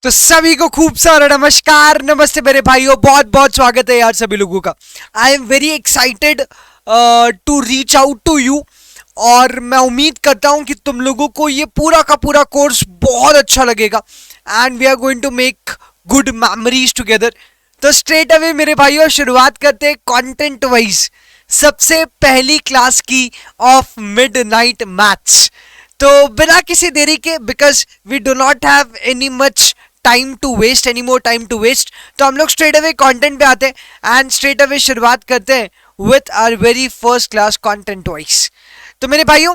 तो सभी को खूब सारा नमस्कार, नमस्ते मेरे भाइयों, बहुत बहुत स्वागत है यार सभी लोगों का। I am very excited to reach out to you. और मैं उम्मीद करता हूं कि तुम लोगों को ये पूरा का पूरा कोर्स बहुत अच्छा लगेगा and we are going to make good memories together. तो स्ट्रेट अवे मेरे भाइयों शुरुआत करते हैं कंटेंट वाइज सबसे पहली क्लास की ऑफ मिडनाइट मैथ्स। तो बिना किसी देरी के, because we do not have any much time to waste, any more time to waste, तो हम लोग स्ट्रेट अवे कंटेंट पे आते हैं एंड स्ट्रेट अवे शुरुआत करते हैं with our very first class content wise. तो मेरे भाइयों,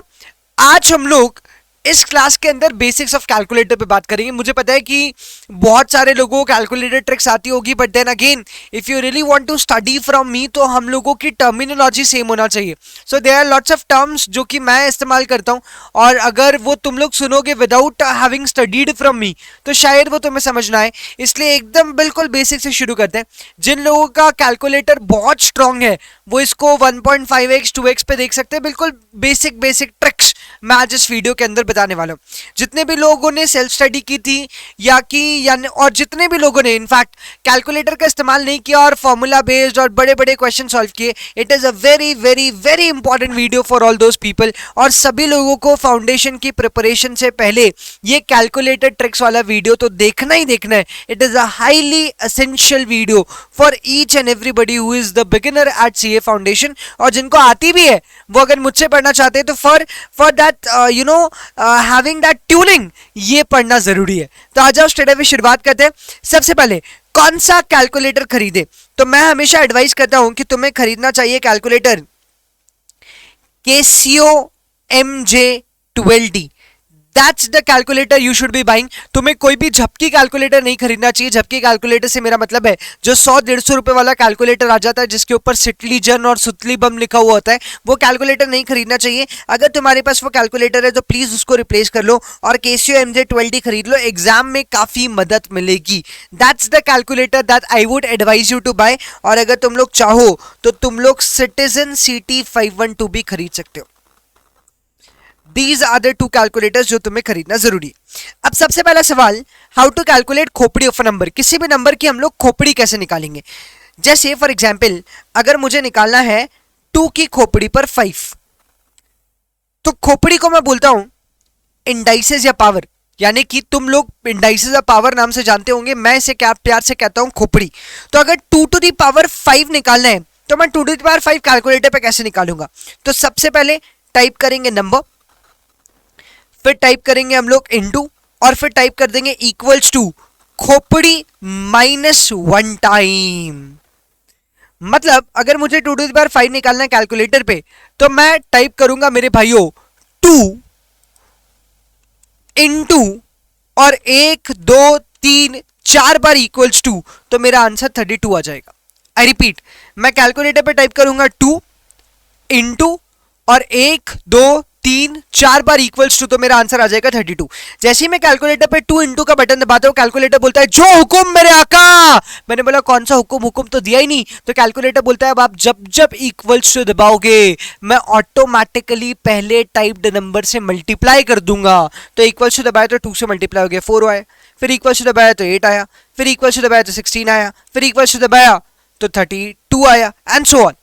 आज हम लोग इस क्लास के अंदर बेसिक्स ऑफ कैलकुलेटर पे बात करेंगे। मुझे पता है कि बहुत सारे लोगों को कैलकुलेटर ट्रिक्स आती होगी, but then again if you really want to study from me तो हम लोगों की टर्मिनोलॉजी सेम होना चाहिए। So there are lots of terms जो कि मैं इस्तेमाल करता हूँ, और अगर वो तुम लोग सुनोगे without having studied from me तो शायद वो तुम्हें समझ ना आए। इसलिए एकदम बिल्कुल बेसिक से शुरू करते हैं। जिन लोगों का कैलकुलेटर बहुत स्ट्रांग है वो इसको 1.5x 2x पे देख सकते हैं। बिल्कुल बेसिक बेसिक ट्रिक्स मैं आज इस वीडियो के अंदर बताने वाला हूँ। जितने भी लोगों ने सेल्फ स्टडी की थी और जितने भी लोगों ने इनफैक्ट कैलकुलेटर का इस्तेमाल नहीं किया और फॉर्मूला बेस्ड और बड़े बड़े क्वेश्चन सॉल्व किए, it is a very very very important video for all those people. और सभी लोगों को फाउंडेशन की प्रिपरेशन से पहले ये कैलकुलेटर ट्रिक्स वाला वीडियो तो देखना ही देखना है। It is a highly essential video for each and everybody who is the beginner at CA foundation. और जिनको आती भी है वो अगर मुझसे पढ़ना चाहते हैं तो for that having that tuning ये पढ़ना जरूरी है। तो आ जाओ स्ट्रेट अवे शुरुआत करते हैं। सबसे पहले कौन सा कैलकुलेटर खरीदे, तो मैं हमेशा एडवाइस करता हूं कि तुम्हें खरीदना चाहिए calculator Casio MJ12D। That's the calculator you should be buying. तुम्हें कोई भी झपकी कैलकुलेटर नहीं खरीदना चाहिए। झपकी कैलकुलेटर से मेरा मतलब है जो 100-150 रुपए वाला कैलकुलेटर आ जाता है जिसके ऊपर सिटली जन और सुतली बम लिखा हुआ होता है, वो कैलकुलेटर नहीं खरीदना चाहिए। अगर तुम्हारे पास वो कैलकुलेटर है तो प्लीज उसको रिप्लेस कर लो और केसियो MJ12D खरीद लो, एग्जाम में काफी मदद मिलेगी। That's the calculator that I would advise you to buy. और अगर तुम लोग चाहो तो तुम लोग सिटीजन CT512 भी खरीद सकते हो। These are the two calculators जो तुम्हें खरीदना जरूरी है। अब सबसे पहला सवाल, हाउ टू कैलकुलेट खोपड़ी ऑफ अ नंबर। किसी भी नंबर की हम लोग खोपड़ी कैसे निकालेंगे। जैसे फॉर एग्जाम्पल अगर मुझे निकालना है 2 की खोपड़ी पर 5, तो खोपड़ी को मैं बोलता हूं इंडाइसेस या पावर, यानी कि तुम लोग इंडाइसेस या पावर नाम से जानते होंगे, मैं इसे क्या प्यार से कहता हूं खोपड़ी। तो अगर 2 टू दी पावर 5 निकालना है तो मैं 2 टू दी पावर 5 कैलकुलेटर पे कैसे निकालूंगा। तो सबसे पहले टाइप करेंगे नंबर, फिर टाइप करेंगे हम लोग इनटू, और फिर टाइप कर देंगे इक्वल्स टू खोपड़ी -1 टाइम। मतलब अगर मुझे 2 टू द पावर 5 निकालना है कैलकुलेटर पे तो मैं टाइप करूंगा मेरे भाइयों 2 इनटू और 1 2 3 4 बार इक्वल्स टू, तो मेरा आंसर 32 आ जाएगा। आई रिपीट, मैं कैलकुलेटर पे टाइप करूंगा 2 इनटू और 1 2 3 4 बार इक्वल्स टू, तो मेरा आंसर आ जाएगा 32। जैसे ही मैं कैलकुलेटर पे 2 इंटू का बटन दबाता हूं कैलकुलेटर बोलता है जो हुक्म मेरे आका। मैंने बोला कौन सा हुक्म, हुक्म तो दिया ही नहीं। तो कैलकुलेटर बोलता है अब आप जब जब इक्वल्स टू दबाओगे मैं ऑटोमेटिकली पहले टाइप्ड नंबर से मल्टीप्लाई कर दूंगा। तो इक्वल्स टू दबाया तो 2 से मल्टीप्लाई हो गया 4 आया, फिर इक्वल्स टू दबाया तो 8 आया, फिर इक्वल्स टू दबाया तो 16 आया, फिर इक्वल्स टू दबाया तो 32 आया एंड सो ऑन।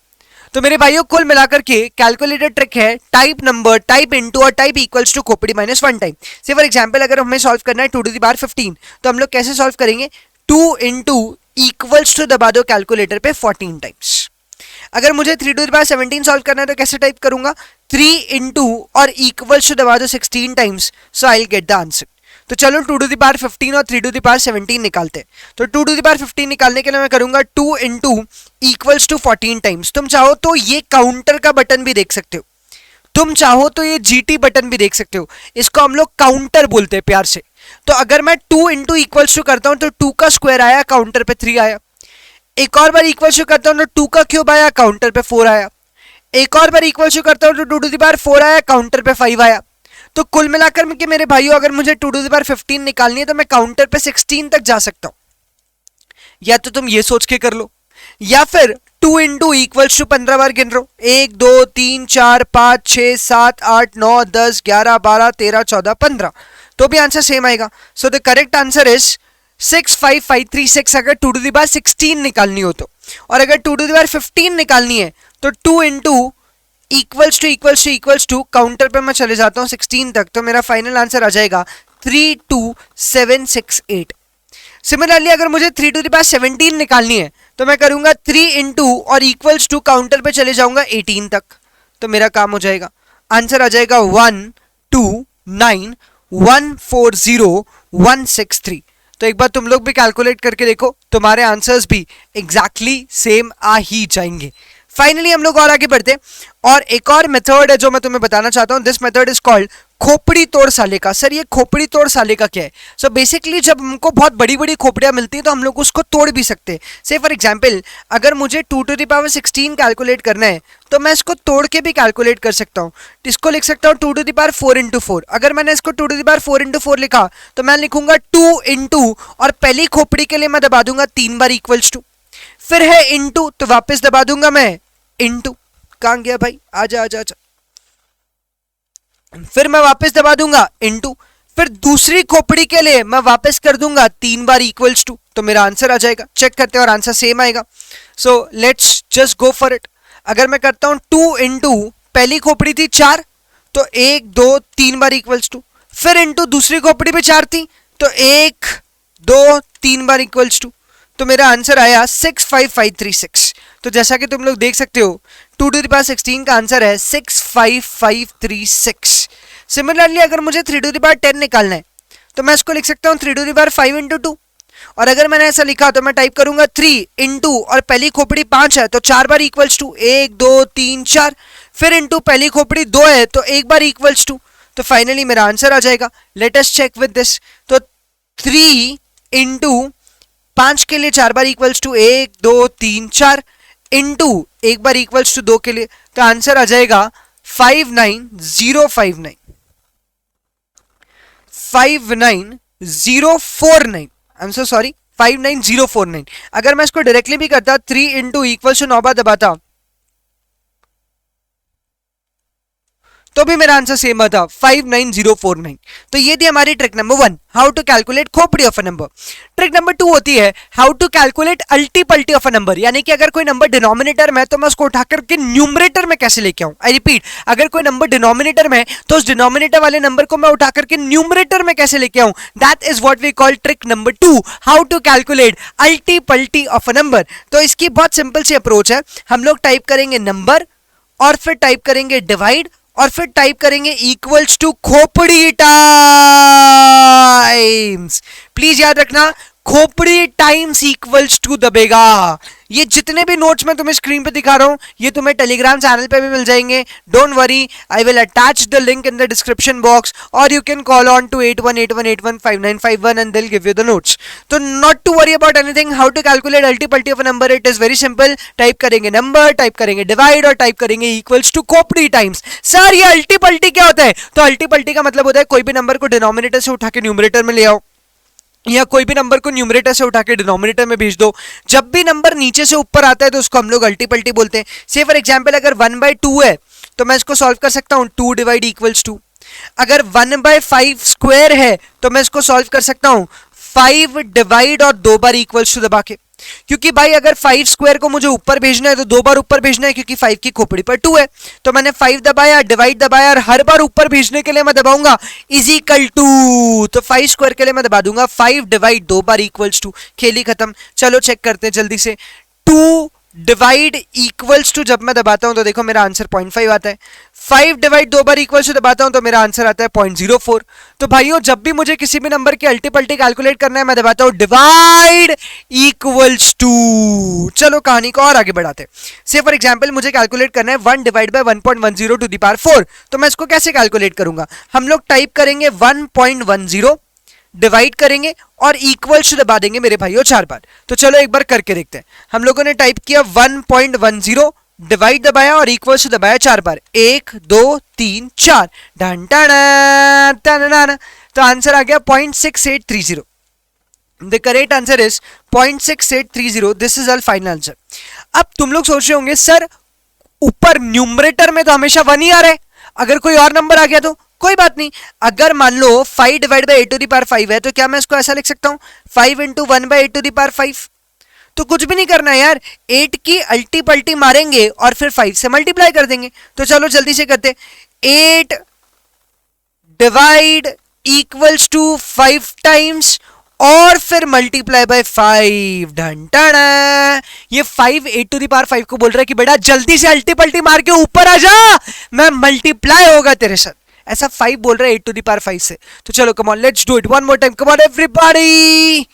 तो मेरे भाइयों कुल मिलाकर के कैलकुलेटर ट्रिक है टाइप नंबर, टाइप इनटू और टाइप इक्वल्स टू खोपड़ी -1 टाइम। से फॉर एग्जांपल अगर हमें सॉल्व करना है 2 टू द पावर 15 तो हम लोग कैसे सॉल्व करेंगे, 2 इनटू इक्वल्स टू दबा दो कैलकुलेटर पे 14 टाइम्स। अगर मुझे 3 टू द पावर 17 सॉल्व करना है तो कैसे टाइप करूंगा, 3 इनटू और इक्वल्स टू दबा दो 16 times, so I will get the answer. तो चलो 2 टू द पावर 15 और 3 टू द पावर 17 निकालते हैं। तो 2 टू द पावर 15 निकालने के लिए मैं करूंगा 2 इनटू इक्वल्स टू 14 टाइम्स। तुम चाहो तो ये काउंटर का बटन भी देख सकते हो, तुम चाहो तो ये GT बटन भी देख सकते हो, इसको हम लोग काउंटर बोलते हैं प्यार से। तो अगर मैं 2 इनटू इक्वल्स टू करता हूं तो 2 का स्क्वायर आया, काउंटर पे 3 आया। एक और बार इक्वल्स टू करता हूं तो 2 का क्यूब आया, काउंटर पे 4 आया। एक और बार इक्वल्स टू करता हूं तो 2 टू द पावर 4 आया, काउंटर पे 5 आया। तो कुल मिलाकर के मेरे भाइयों अगर मुझे 2 टू द पावर 15 निकालनी है तो मैं काउंटर पे 16 तक जा सकता हूं। या तो तुम ये सोच के कर लो, या फिर 2 इंटू इक्वल्स टू 15 बार गिन लो, 1 2 3 4 5 6 7 8 9 10 11 12 13 14 15, तो भी आंसर सेम आएगा। So the correct answer is 65536 अगर 2 टू द पावर 16 निकालनी हो तो, और अगर 2 टू द पावर 15 निकालनी है तो 2 इंटू इक्वल्स टू काउंटर पे मैं चले जाता हूं 16 तक, तो मेरा फाइनल आंसर आ जाएगा 32768। सिमिलरली अगर मुझे 3 टू द पावर 17 निकालनी है तो मैं करूंगा 3 इंटू और इक्वल्स टू काउंटर पे चले जाऊंगा 18 तक, तो मेरा काम हो जाएगा। आंसर आ जाएगा 129140163। तो एक बार तुम लोग भी कैलकुलेट करके देखो, तुम्हारे आंसर्स भी एग्जैक्टली सेम आ ही जाएंगे। फाइनली हम लोग और आगे बढ़ते, और एक और मेथड है जो मैं तुम्हें बताना चाहता हूं। दिस मेथड इज कॉल्ड खोपड़ी तोड़ सालेका। सर ये खोपड़ी तोड़ सालेका क्या है? सो बेसिकली जब हमको बहुत बड़ी बड़ी खोपड़ियां मिलती हैं तो हम लोग उसको तोड़ भी सकते हैं। से फॉर एग्जांपल अगर मुझे 2 टू द पावर 16 कैलकुलेट करना है तो मैं इसको तोड़ के भी कैलकुलेट कर सकता हूँ। इसको लिख सकता हूँ 2 टू द पावर 4 इंटू 4। अगर मैंने इसको 2 टू द पावर 4 इंटू 4 लिखा तो मैं लिखूंगा 2 इंटू, और पहली खोपड़ी के लिए मैं दबा दूंगा 3 बार इक्वल्स टू, फिर है इंटू तो वापस दबा दूंगा मैं इंटू। कहां गया भाई? आजा आजा आजा। फिर मैं वापस दबा दूंगा इंटू, फिर दूसरी खोपड़ी के लिए मैं वापस कर दूंगा 3 बार इक्वल्स टू, तो मेरा आंसर आ जाएगा। चेक करते हैं और आंसर सेम आएगा। So let's just go for it. अगर मैं करता हूं 2 इंटू, पहली खोपड़ी थी 4 तो 1 2 3 बार इक्वल्स टू, फिर इंटू दूसरी खोपड़ी पे 4 थी तो 1 2 3 बार इक्वल्स टू, तो मेरा आंसर आया 65536। तो जैसा कि तुम लोग देख सकते हो 2 टू द पावर 16 का आंसर है 65536। सिमिलरली अगर मुझे 3 टू द पावर 10 निकालना है तो मैं इसको लिख सकता हूँ 3 टू द पावर 5 इंटू 2, और अगर मैंने ऐसा लिखा तो मैं टाइप करूंगा 3 इंटू, और पहली खोपड़ी 5 है तो 4 बार इक्वल्स टू, 1 2 3 4, फिर इंटू पहली खोपड़ी 2 है तो 1 बार इक्वल्स टू, तो फाइनली मेरा आंसर आ जाएगा। Let us check with this. तो 3 इंटू 5 के लिए 4 बार इक्वल्स टू 1 2 3 4, इंटू 1 बार इक्वल्स टू 2 के लिए, तो आंसर आ जाएगा 59049 59049। I am so sorry 59049। अगर मैं इसको डायरेक्टली भी करता 3 इंटू इक्वल्स टू 9 बार दबाता तो भी मेरा आंसर सेम आता 59049। तो ये थी हमारी trick number 1, how to calculate खोपड़ी of a number. Trick number 2 होती है हाउ टू कैलकुलेट अल्टी पल्टी ऑफ अ नंबर, यानी कि अगर कोई नंबर डिनोमिनेटर में तो मैं उसको उठा करके न्यूमरेटर में कैसे लेके आऊं। आई रिपीट, अगर कोई नंबर डिनोमिनेटर में तो उस डिनोमिनेटर वाले नंबर को मैं उठा करके न्यूमरेटर में कैसे लेके आऊं। That is what we call trick number 2, how to calculate अल्टी पल्टी ऑफ अ नंबर। तो इसकी बहुत सिंपल सी अप्रोच है। हम लोग टाइप करेंगे नंबर, और फिर टाइप करेंगे डिवाइड, और फिर टाइप करेंगे इक्वल्स टू खोपड़ी टाइम्स। प्लीज याद रखना, खोपड़ी टाइम्स इक्वल्स टू दबेगा। ये जितने भी नोट्स मैं तुम्हें स्क्रीन पे दिखा रहा हूं ये तुम्हें टेलीग्राम चैनल पे भी मिल जाएंगे। Don't worry, I will attach the link in the description box, और you can call on to 8181815951 and they'll give you the notes। तो not to worry about anything, how to calculate अल्टी पल्टी of a number, it is very simple. Type करेंगे number, type करेंगे divide, और type करेंगे equals to खोपड़ी times. Sir ये अल्टी पल्टी क्या होता है? तो अल्टी पल्टी का मतलब होता है कोई भी नंबर को डिनोमिनेटर से उठा के न्यूमरेटर में ले आओ, या कोई भी नंबर को न्यूमरेटर से उठा के डिनोमिनेटर में भेज दो। जब भी नंबर नीचे से ऊपर आता है तो उसको हम लोग अल्टी पल्टी बोलते हैं। से फॉर एग्जांपल अगर 1/2 है तो मैं इसको सॉल्व कर सकता हूं 2 डिवाइड इक्वल्स टू। अगर 1/5 स्क्वायर है तो मैं इसको सॉल्व कर सकता हूं 5 डिवाइड और 2 बार इक्वल्स टू दबा के, क्योंकि भाई अगर 5 स्क्वायर को मुझे ऊपर भेजना है तो 2 बार ऊपर भेजना है, क्योंकि 5 की खोपड़ी पर 2 है। तो मैंने 5 दबाया, डिवाइड दबाया, और हर बार ऊपर भेजने के लिए मैं दबाऊंगा इज इक्वल टू, तो 5 स्क्वायर के लिए मैं दबा दूंगा 5 डिवाइड 2 बार इक्वल्स टू। खेली खत्म। चलो चेक करते हैं जल्दी से। 2 डिवाइड इक्वल्स टू जब मैं दबाता हूं तो देखो मेरा आंसर 0.5 आता है। 5 डिवाइड 2 बार इक्वल्स टू दबाता हूं तो मेरा आंसर आता है 0.04। तो भाइयों जब भी मुझे किसी भी नंबर की अल्टी पल्टी कैलकुलेट करना है मैं दबाता हूं डिवाइड इक्वल्स टू। चलो कहानी को और आगे बढ़ाते हैं। से फॉर एग्जांपल मुझे कैलकुलेट करना है 1 divide by 1.10 to the power 4, तो मैं इसको कैसे कैलकुलेट करूंगा? हम लोग टाइप करेंगे 1.10, डिवाइड करेंगे और इक्वल्स टू दबा देंगे मेरे भाइयों 4 बार। तो चलो एक बार करके देखते हैं। हम लोगों ने टाइप किया 1.10, डिवाइड दबाया और इक्वल्स टू दबाया 4 बार, 1 2 3 4, डन टन। तो आंसर आ गया 0.6830। The correct answer is 0.6830। This is our final answer. अब तुम लोग सोच रहे होंगे सर ऊपर न्यूमरेटर में तो हमेशा 1 ही आ रहा है, अगर कोई और नंबर आ गया तो कोई बात नहीं, अगर मान लो 5 divide by 8 to the power 5 है तो क्या मैं इसको ऐसा लिख सकता हूं 5 into 1 by 8 to the power 5। तो कुछ भी नहीं करना है यार, 8 की अल्टी पल्टी मारेंगे और फिर 5 से मल्टीप्लाई कर देंगे। तो चलो जल्दी से करते, 8 डिवाइड इक्वल्स टू 5 टाइम्स और फिर मल्टीप्लाई बाय 5। ढंटाना, ये 5 8 टू द पावर 5 को बोल रहा है कि बेटा जल्दी से अल्टी पल्टी मार के ऊपर आ जा, मैं मल्टीप्लाई होगा तेरे साथ। ऐसा 5 बोल रहा है 8 टू द पावर 5 से। तो चलो come on, let's do it one more time, come on everybody.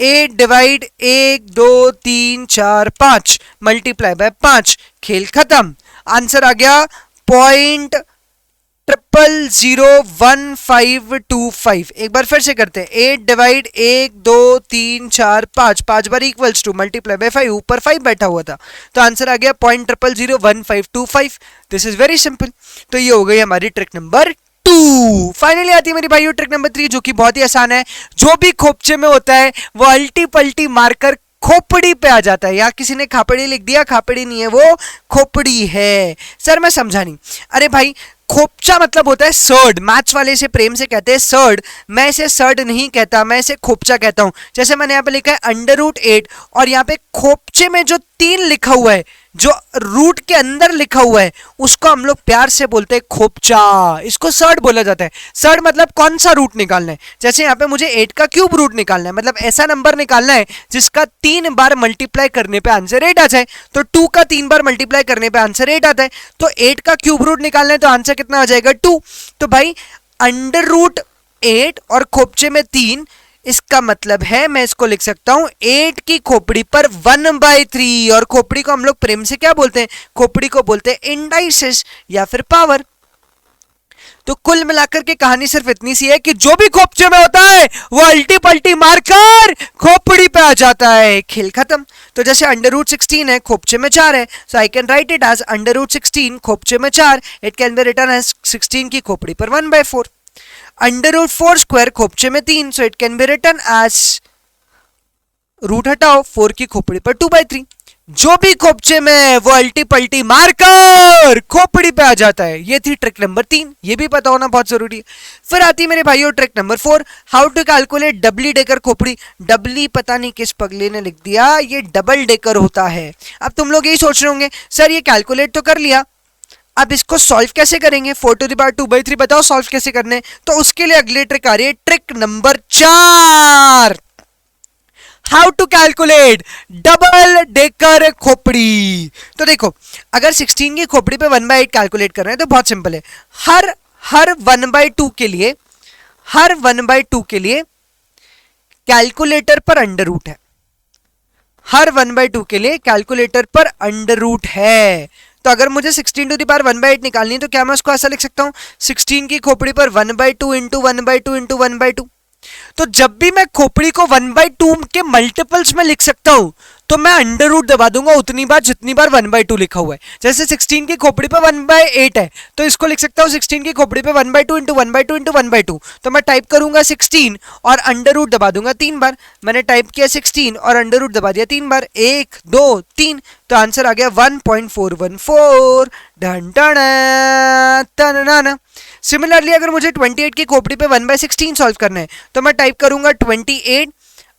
8 divide 1 2 3 4 5 multiply by 5, खेल खत्म। आंसर आ गया 0.001525। एक बार फिर से करते हैं, 8 divide 1 2 3 4 5, 5 bar equals to multiply bye 5, ऊपर 5 बैठा हुआ था तो आंसर आ गया 0.001525। This is very simple. तो ये हो गई हमारी ट्रिक नंबर 2। फाइनली आती है मेरी भाइयों ट्रिक नंबर 3, जो कि बहुत ही आसान है। जो भी खोपचे में होता है वो अल्टी पल्टी मारकर खोपड़ी पे आ जाता है। या किसी ने खापड़ी लिख दिया, खापड़ी नहीं है वो खोपड़ी है। सर मैं समझा नहीं। अरे भाई खोपचा मतलब होता है सर्ड, मैथ्स वाले से प्रेम से कहते हैं सर्ड, मैं इसे सर्ड नहीं कहता, मैं इसे खोपचा कहता हूं। जैसे मैंने यहाँ पे लिखा है √8 और यहाँ पे खोपचे में जो 3 लिखा हुआ है, जो रूट के अंदर लिखा हुआ है, उसको हम लोग प्यार से बोलते हैं खोपचा, इसको सर्ड बोला जाता है। सर्ड मतलब कौन सा रूट निकालना है। जैसे यहाँ पे मुझे 8 का क्यूब रूट निकालना है, मतलब ऐसा नंबर निकालना है जिसका 3 बार मल्टीप्लाई करने पे आंसर 8 आ जाए। तो 2 का 3 बार मल्टीप्लाई करने पे आंसर 8 आता है, तो 8 का क्यूब रूट निकालना है तो आंसर कितना आ जाएगा 2। तो भाई √8 और खोपचे में 3, इसका मतलब है मैं इसको लिख सकता हूं 8 की खोपड़ी पर 1/3। और खोपड़ी को हम लोग प्रेम से क्या बोलते हैं, खोपड़ी को बोलते हैं इंडाइसिस या फिर पावर। तो कुल मिलाकर के कहानी सिर्फ इतनी सी है कि जो भी खोपचे में होता है वो अल्टी पल्टी मारकर खोपड़ी पे आ जाता है, खेल खत्म। तो जैसे √16 है, खोपचे में 4 है, so I can write it as √16 खोपचे में 4, it can be written as 16 की खोपड़ी पर 1/4। √4 स्क्वायर खोपचे में 3, so it can be written as, root हटाओ, 4 की खोपड़ी पर 2/3। जो भी खोपचे में वो अल्टी पल्टी मारकर खोपड़ी पे आ जाता है। ये थी ट्रिक नंबर 3, ये भी पता होना बहुत जरूरी है। फिर आती है मेरे भाइयों trick number 4, how to calculate double decker खोपड़ी। डबली पता नहीं किस पगले ने लिख दिया, ये डबल डेकर होता है। अब तुम लोग यही सोच रहे होंगे सर ये कैलकुलेट तो कर लिया, अब इसको सॉल्व कैसे करेंगे, 4 टू द पावर 2/3 बताओ सॉल्व कैसे करने। तो उसके लिए अगली ट्रिक आ रही है, trick number 4, how to calculate double decker खोपड़ी। तो देखो अगर 16 की खोपड़ी पे 1/8 कैलकुलेट कर रहे हैं तो बहुत सिंपल है, हर 1/2 के लिए, हर 1/2 के लिए कैलकुलेटर पर अंडर रूट है, हर 1/2 के लिए कैलकुलेटर पर अंडर रूट है। तो अगर मुझे 16 टू द पावर 1/8 निकालनी है तो क्या मैं उसको ऐसा लिख सकता हूं, 16 की खोपड़ी पर 1/2 इंटू 1/2 इंटू 1/2। तो जब भी मैं खोपड़ी को 1/2 के मल्टीपल्स में लिख सकता हूं तो मैं अंडर रूट दबा दूंगा उतनी बार जितनी बार 1/2 लिखा हुआ है। जैसे 16 की खोपड़ी पे 1/8 है तो इसको लिख सकता हूं 16 की खोपड़ी पे 1/2 इंटू 1/2 इंटू 1/2। तो मैं टाइप करूंगा 16 और अंडर रूट दबा दूंगा 3 बार। मैंने टाइप किया 16 और अंडर रूट दबा दिया 3 बार, 1 2 3, तो आंसर आ गया 1.414। Done done. सिमिलरली अगर मुझे 28 की खोपड़ी पे 1/16 सॉल्व करना है तो मैं टाइप करूंगा 28,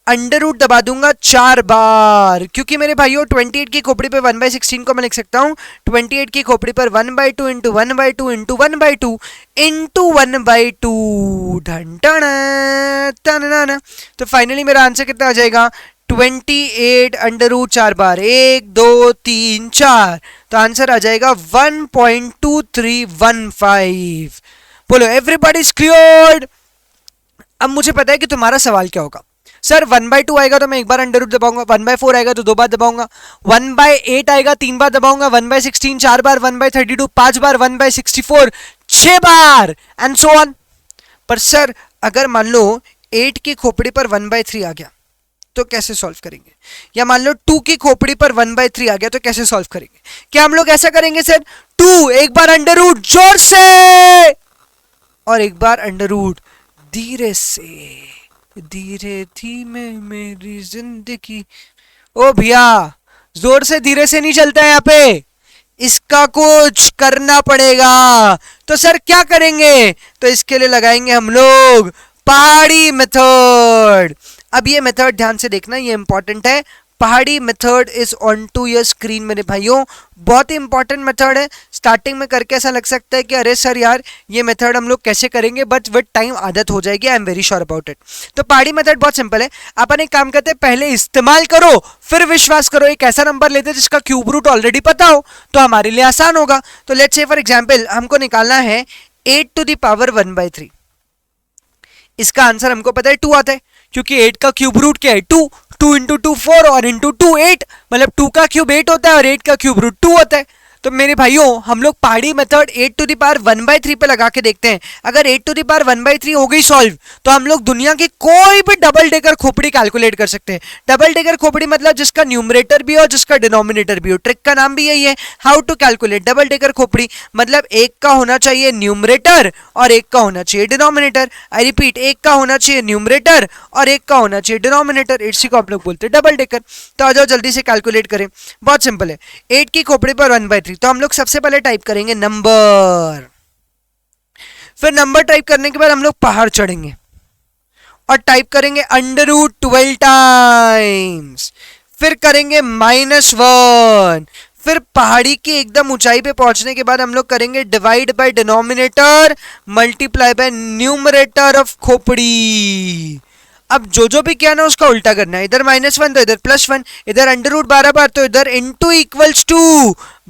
अंडर रूट दबा दूंगा 4 बार, क्योंकि मेरे भाइयों 28 की खोपड़ी पे 1/16 को मैं लिख सकता हूं 28 की खोपड़ी पर 1/2 इंटू 1/2 इंटू 1/2 इंटू 1/2। ढन टन। तो फाइनली मेरा आंसर कितना आ जाएगा 28 अंडर रूट 4 बार, 1 2 3 4, तो आंसर आ जाएगा 1.2315। बोलो एवरीबॉडी क्लियर्ड। अब मुझे पता है कि तुम्हारा सवाल क्या होगा, सर 1/2 आएगा तो मैं एक बार अंडर रूट दबाऊंगा, 1/4 आएगा तो 2 बार दबाऊंगा, 1/8 आएगा 3 बार दबाऊंगा, 1/16 4 बार, 1/32 5 बार, 1/64 6 बार एंड सो ऑन। पर सर अगर मान लो 8 की खोपड़ी पर 1/3 आ गया तो कैसे सॉल्व करेंगे, या मान लो 2 की खोपड़ी पर 1/3 आ गया तो कैसे सॉल्व करेंगे। क्या हम लोग ऐसा करेंगे सर 2 एक बार अंडर रूट जोर से और एक बार अंडर रूट धीरे से, धीरे धीमे मेरी जिंदगी। ओ भैया जोर से धीरे से नहीं चलता है यहाँ पे, इसका कुछ करना पड़ेगा। तो सर क्या करेंगे? तो इसके लिए लगाएंगे हम लोग पहाड़ी मेथड। अब ये मेथड ध्यान से देखना, ये इंपॉर्टेंट है। पहाड़ी method is on to your screen मेरे भाइयों, बहुत ही इंपॉर्टेंट मेथड है। स्टार्टिंग में करके ऐसा लग सकता है कि अरे सर यार ये मेथड हम लोग कैसे करेंगे, बट विद टाइम आदत हो जाएगी। आई am very sure about it. तो पहाड़ी मेथड बहुत सिंपल है। अपन एक काम करते हैं, पहले इस्तेमाल करो फिर विश्वास करो। एक ऐसा नंबर लेते हैं जिसका क्यूब रूट ऑलरेडी पता हो, तो हमारे लिए आसान होगा। तो लेट्स से फॉर एग्जांपल हमको निकालना है 8 टू द पावर 1/3। इसका आंसर हमको पता है 2 आता है, क्योंकि 8 का क्यूब रूट क्या है 2। 2 इंटू 2 4 और इंटू 2 8, मतलब 2 का क्यूब 8 होता है और 8 का क्यूब रूट 2 होता है। तो मेरे भाइयों हम लोग पहाड़ी मेथड 8 टू द पावर 1/3 पे लगा के देखते हैं। अगर 8 टू द पावर 1/3 हो गई सॉल्व, तो हम लोग दुनिया की कोई भी डबल डेकर खोपड़ी कैलकुलेट कर सकते हैं। डबल डेकर खोपड़ी मतलब जिसका न्यूमरेटर भी हो जिसका डिनोमिनेटर भी हो। ट्रिक का नाम भी यही है, how to calculate double decker खोपड़ी। मतलब एक का होना चाहिए न्यूमरेटर और एक का होना चाहिए डिनोमिनेटर। आई रिपीट, एक का होना चाहिए न्यूमरेटर और एक का होना चाहिए डिनोमिनेटर। इसी को आप लोग बोलते हैं डबल डेकर। तो आ जाओ जल्दी से कैलकुलेट करें, बहुत सिंपल है। 8 की खोपड़ी पर 1/3, तो हम लोग सबसे पहले टाइप करेंगे नंबर। फिर नंबर टाइप करने के बाद हम लोग पहाड़ चढ़ेंगे और टाइप करेंगे √12 टाइम्स। फिर करेंगे -1। फिर पहाड़ी की एकदम ऊंचाई पे पहुंचने के बाद हम लोग करेंगे divide by denominator multiply by numerator of खोपड़ी। अब जो भी किया ना उसका उल्टा करना है। इधर -1 तो इधर +1, इधर √12 बार तो इधर इंटू इक्वल्स टू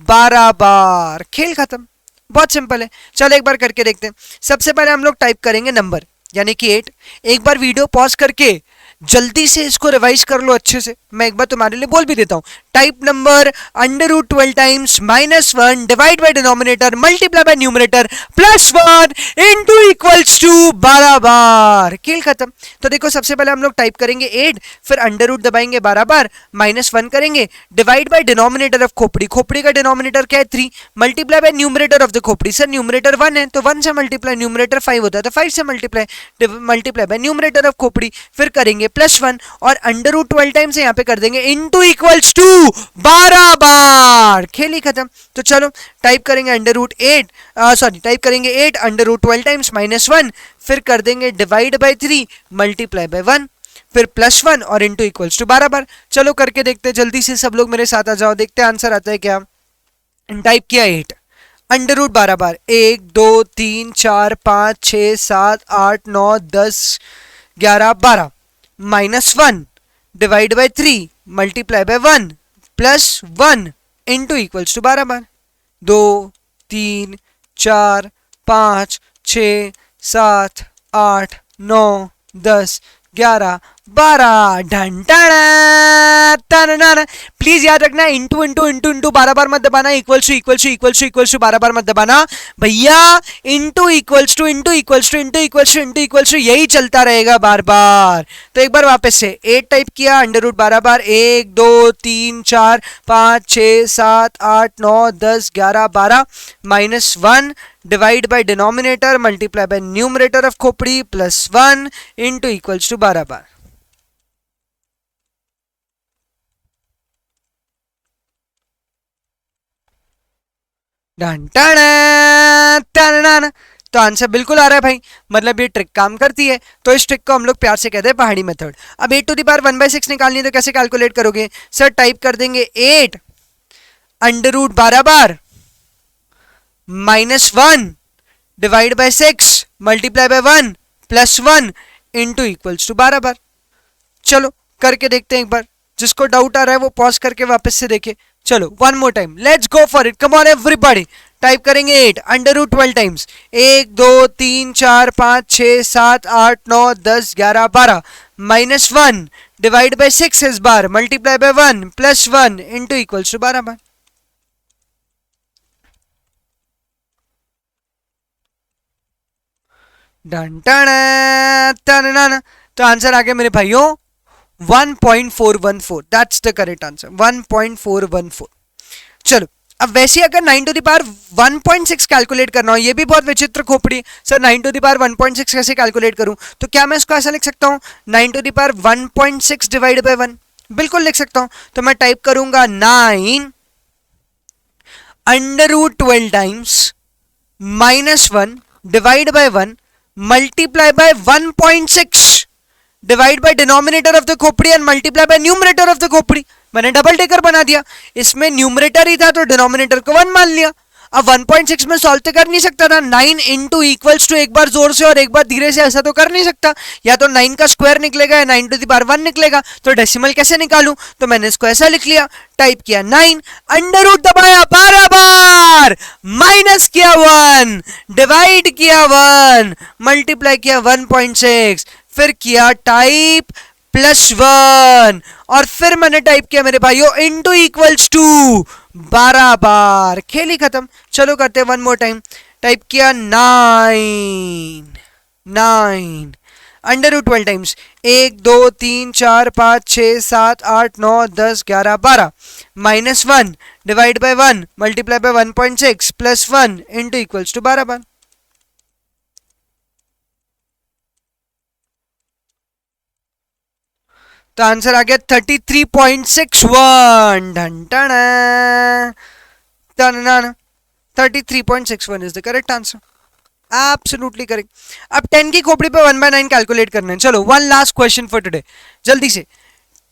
12 बार। खेल खत्म, बहुत सिंपल है। चलो एक बार करके देखते हैं। सबसे पहले हम लोग टाइप करेंगे नंबर यानी कि 8। एक बार वीडियो पॉज करके जल्दी से इसको रिवाइज कर लो अच्छे से। मैं एक बार तुम्हारे लिए बोल भी देता हूं। Type number √12 times -1 divide by denominator multiply by numerator +1 into equals to 12 बार। खेल खत्म। तो देखो सबसे पहले हम लोग टाइप करेंगे 8, फिर अंडर दबाएंगे 12 बार, -1 करेंगे, डिवाइड बाय डिनोमिनेटर ऑफ खोपड़ी। खोपड़ी का डिनोमिनेटर क्या है 3, multiply by numerator of the खोपड़ी। सर न्यूमरेटर 1 है तो 1 से मल्टीप्लाई, न्यूमरेटर 5 होता है तो 5 से मल्टीप्लाई बाय न्यूमरेटर ऑफ खोपड़ी। फिर करेंगे +1 और √12 टाइम्स यहाँ पे कर देंगे इनटू इक्वल्स टू 12 बार। खेल ही खत्म। तो चलो टाइप करेंगे टाइप करेंगे 8 √12 टाइम्स -1, फिर कर देंगे डिवाइड बाय 3 मल्टीप्लाई बाय 1, फिर +1 और इनटू इक्वल्स टू 12 बार। चलो करके देखते हैं जल्दी से, सब लोग मेरे साथ आ जाओ, देखते हैं आंसर आता है क्या। टाइप किया 8 √12 बार, 1 2 3 4 5 6 7 8 9 10 11 12 -1 divide by 3 multiply by 1 +1 into equals to 12 बार। 2 3 4 5 6 7 8 9 10 11 12 ढंटाना। प्लीज याद रखना इंटू इंटू इंटू इंटू 12 बार मत दबाना, equals to equals to equals to equals to 12 बार मत दबाना भैया। Into equals to into equals to into equals to into equals to यही चलता रहेगा बार बार। तो एक बार वापस से 8 टाइप किया √12 बार, 1 2 3 4 5 6 7 8 9 10 11 12 -1 divide by denominator multiply by numerator of खोपड़ी +1 इनटू इक्वल्स टू 12 बार। तो आंसर बिल्कुल आ रहा है भाई, मतलब ये ट्रिक काम करती है। तो इस ट्रिक को हम लोग प्यार से कहते हैं पहाड़ी मेथड। अब 8 टू द पावर 1/6 निकालनी है तो कैसे कैलकुलेट करोगे? सर टाइप कर देंगे 8 √12 बार -1 divide by 6 multiply by 1 +1 into equals to 12 बार। चलो करके देखते हैं एक बार, जिसको डाउट आ रहा है वो पॉज करके वापस से देखे। चलो one more time, let's go for it, come on everybody. Type करेंगे 8 √12 टाइम्स, 1 2 3 4 5 6 7 8 9 10 11 12 -1 डिवाइड बाय 6 इस बार multiply by 1 +1 into equals to 12 बार। तो आंसर आ गया मेरे भाइयों 1.414। That's the correct answer, 1.414। चलो अब वैसे अगर 9 टू द पावर 1.6 कैलकुलेट करना हो, ये भी बहुत विचित्र खोपड़ी। सर 9 टू द पावर 1.6 कैसे कैलकुलेट करूं? तो क्या मैं इसको ऐसा लिख सकता हूं 9 to the power 1.6 divide by 1? बिल्कुल लिख सकता हूं। तो मैं टाइप करूंगा 9 under root 12 times -1 divide by 1 multiply by 1.6 divide by denominator of the खोपड़ी and multiply by numerator of the खोपड़ी। मैंने डबल टेकर बना दिया, इसमें न्यूमरेटर ही था तो डिनोमिनेटर को 1 मान लिया। अब 1.6 में सॉल्व तो कर नहीं सकता था, 9 इंटू इक्वल्स टू एक बार जोर से और एक बार धीरे से ऐसा तो कर नहीं सकता, या तो 9 का स्क्वायर निकलेगा या 9 टू द पावर 1 निकलेगा, तो डेसिमल कैसे निकालूं? तो मैंने इसको ऐसा लिख लिया, टाइप किया 9, अंडर रूट दबाया 12 बार, माइनस किया 1, डिवाइड किया 1, मल्टीप्लाई किया 1.6, फिर किया टाइप +1 और फिर मैंने टाइप किया मेरे भाइयों इनटू इक्वल्स टू 12 बार। खेली खत्म। चलो करते हैं वन मोर टाइम। टाइप किया 9 under root 12 times 1 2 3 4 5 6 7 8 9 10 11 12 -1 divide by 1 multiply by 1.6 +1 into equals to 12 बार। तो आंसर आ गया 33.61। Done done done 33.61 is the correct answer. Absolutely correct. अब 10 की खोपड़ी पे 1/9 कैलकुलेट करना है। चलो one last question for today, जल्दी से।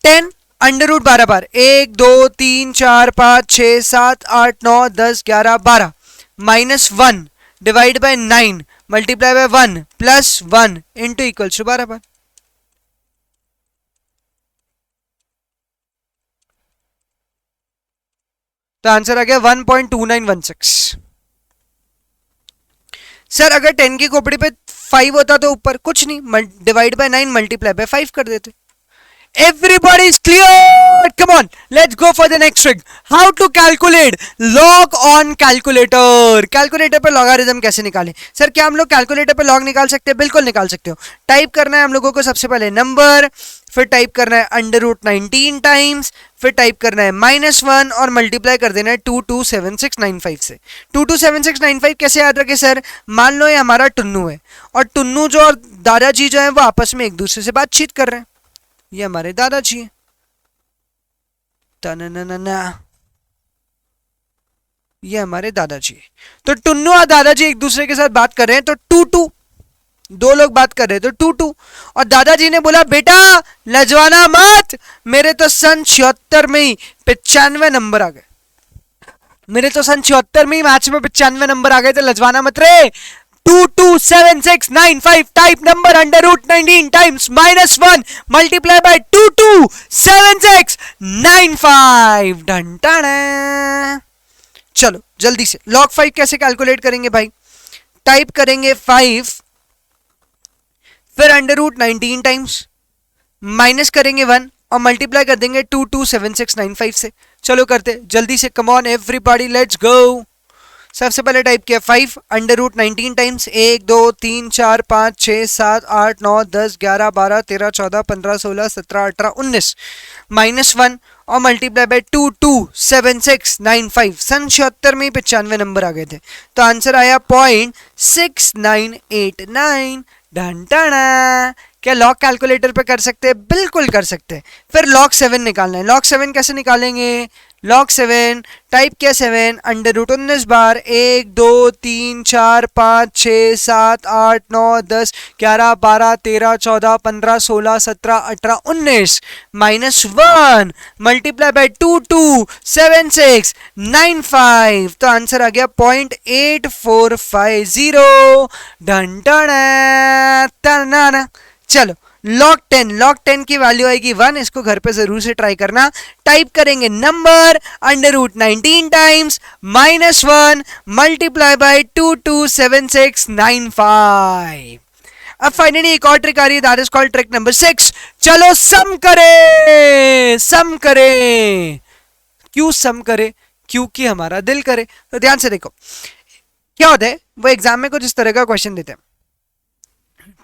10 अंडर रूट 12 बार 1 2 3 4 5 6 7 8 9 10 11 12 -1 divide by 9 multiply by 1 +1 into equals to 12 बार। तो आंसर आ गया 1.2916। सर अगर 10 की खोपड़ी पे 5 होता तो ऊपर कुछ नहीं, डिवाइड बाय 9 मल्टीप्लाई बाय 5 कर देते। Everybody is clear? Come on, let's go for the next trick. How to calculate log on calculator? Calculator पे लॉगरिथम कैसे निकालें? सर क्या हम लोग कैलकुलेटर पे लॉग निकाल सकते हैं? बिल्कुल निकाल सकते हो। टाइप करना है हम लोगों को सबसे पहले नंबर, फिर टाइप करना है अंडर रूट 19 टाइम्स, फिर टाइप करना है -1 और मल्टीप्लाई कर देना है 227695 से। 227695 कैसे याद रखे सर? मान लो ये हमारा टुन्नू है और टुन्नू जो और दादाजी जो है वो आपस में एक दूसरे से बातचीत कर रहे हैं। ये हमारे दादाजी हैं। ये हमारे दादाजी है। तो टुन्नू और दादाजी एक दूसरे के साथ बात कर रहे हैं, तो टू दो लोग बात कर रहे हैं तो टू और दादाजी ने बोला बेटा लजवाना मत, मेरे तो सन 76 में ही 95 नंबर आ गए, मेरे तो सन 76 में ही मैच में 95 नंबर आ गए थे, लजवाना मत रे। 227695 type number under root 19 times -1 multiply by 227695। Done done. चलो जल्दी से log 5 कैसे कैलकुलेट करेंगे भाई? टाइप करेंगे 5 फिर अंडर रूट 19 टाइम्स माइनस करेंगे 1 और मल्टीप्लाई कर देंगे 227695 से। चलो करते जल्दी से, कम ऑन एवरीबॉडी लेट्स गो। सबसे पहले टाइप किया 5 अंडर रूट 19 टाइम्स 1 2 3 4 5 6 7 8 9 10 11 12 13 14 15 16 17 18 19 -1 और मल्टीप्लाई बाय 227695। सन 76 में 95 नंबर आ गए थे, तो आंसर आया 0.6989। Done done. क्या लॉग कैलकुलेटर पे कर सकते हैं? बिल्कुल कर सकते हैं। फिर log 7 निकालना है। log 7 कैसे निकालेंगे? log 7 टाइप किया 7 under root 19 bar 1 2 3 4 5 6 7 8 9 10 11 12 13 14 15 16 17 18 19 -1 multiply by 227695। तो आंसर आ गया 0.8450। Done done. चलो log 10 की वैल्यू आएगी 1। इसको घर पे जरूर से ट्राई करना। टाइप करेंगे number under root 19 times -1 multiply by 227695। अब फाइनली एक और ट्रिक आ रही है, that is called trick number 6। चलो सम करें। क्यों सम करे? क्योंकि हमारा दिल करे। तो ध्यान से देखो क्या होता है, वो एग्जाम में कुछ इस तरह का क्वेश्चन देते हैं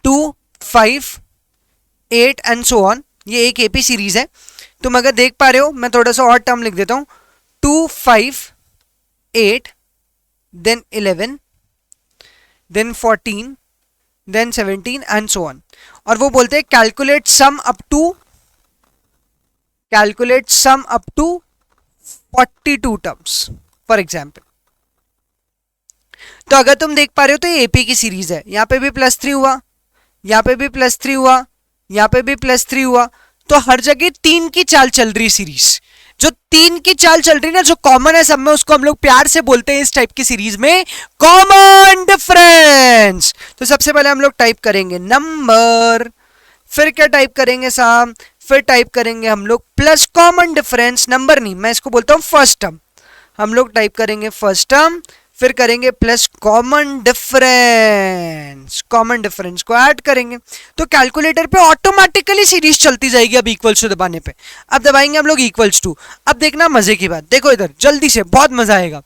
2 5 8 एंड सो ऑन। ये एक एपी सीरीज है, तुम अगर देख पा रहे हो मैं थोड़ा सा और टर्म लिख देता हूं 2 5 8 then 11 then 14 then 17 and so on. और वो बोलते हैं calculate sum up to 42 terms for example. तो अगर तुम देख पा रहे हो तो ये एपी की सीरीज है, यहाँ पे भी +3 हुआ, यहाँ पे भी +3 हुआ, यहाँ पे भी +3 हुआ, तो हर जगह 3 की चाल चल रही सीरीज। जो 3 की चाल चल रही ना, जो कॉमन है सब में, उसको हम लोग प्यार से बोलते हैं इस टाइप की सीरीज में कॉमन डिफरेंस। तो सबसे पहले हम लोग टाइप करेंगे नंबर, फिर क्या टाइप करेंगे साहब, फिर टाइप करेंगे हम लोग प्लस कॉमन डिफरेंस, नंबर नहीं, मैं इसको बोलता हूं फर्स्ट टर्म। हम लोग टाइप करेंगे फर्स्ट टर्म, फिर करेंगे plus common difference, common difference को ऐड करेंगे तो कैलकुलेटर पे ऑटोमेटिकली सीरीज चलती जाएगी। अब इक्वल्स टू दबाने पे, अब दबाएंगे हम लोग इक्वल्स टू। अब देखना मजे की बात, देखो इधर जल्दी से, बहुत मजा आएगा।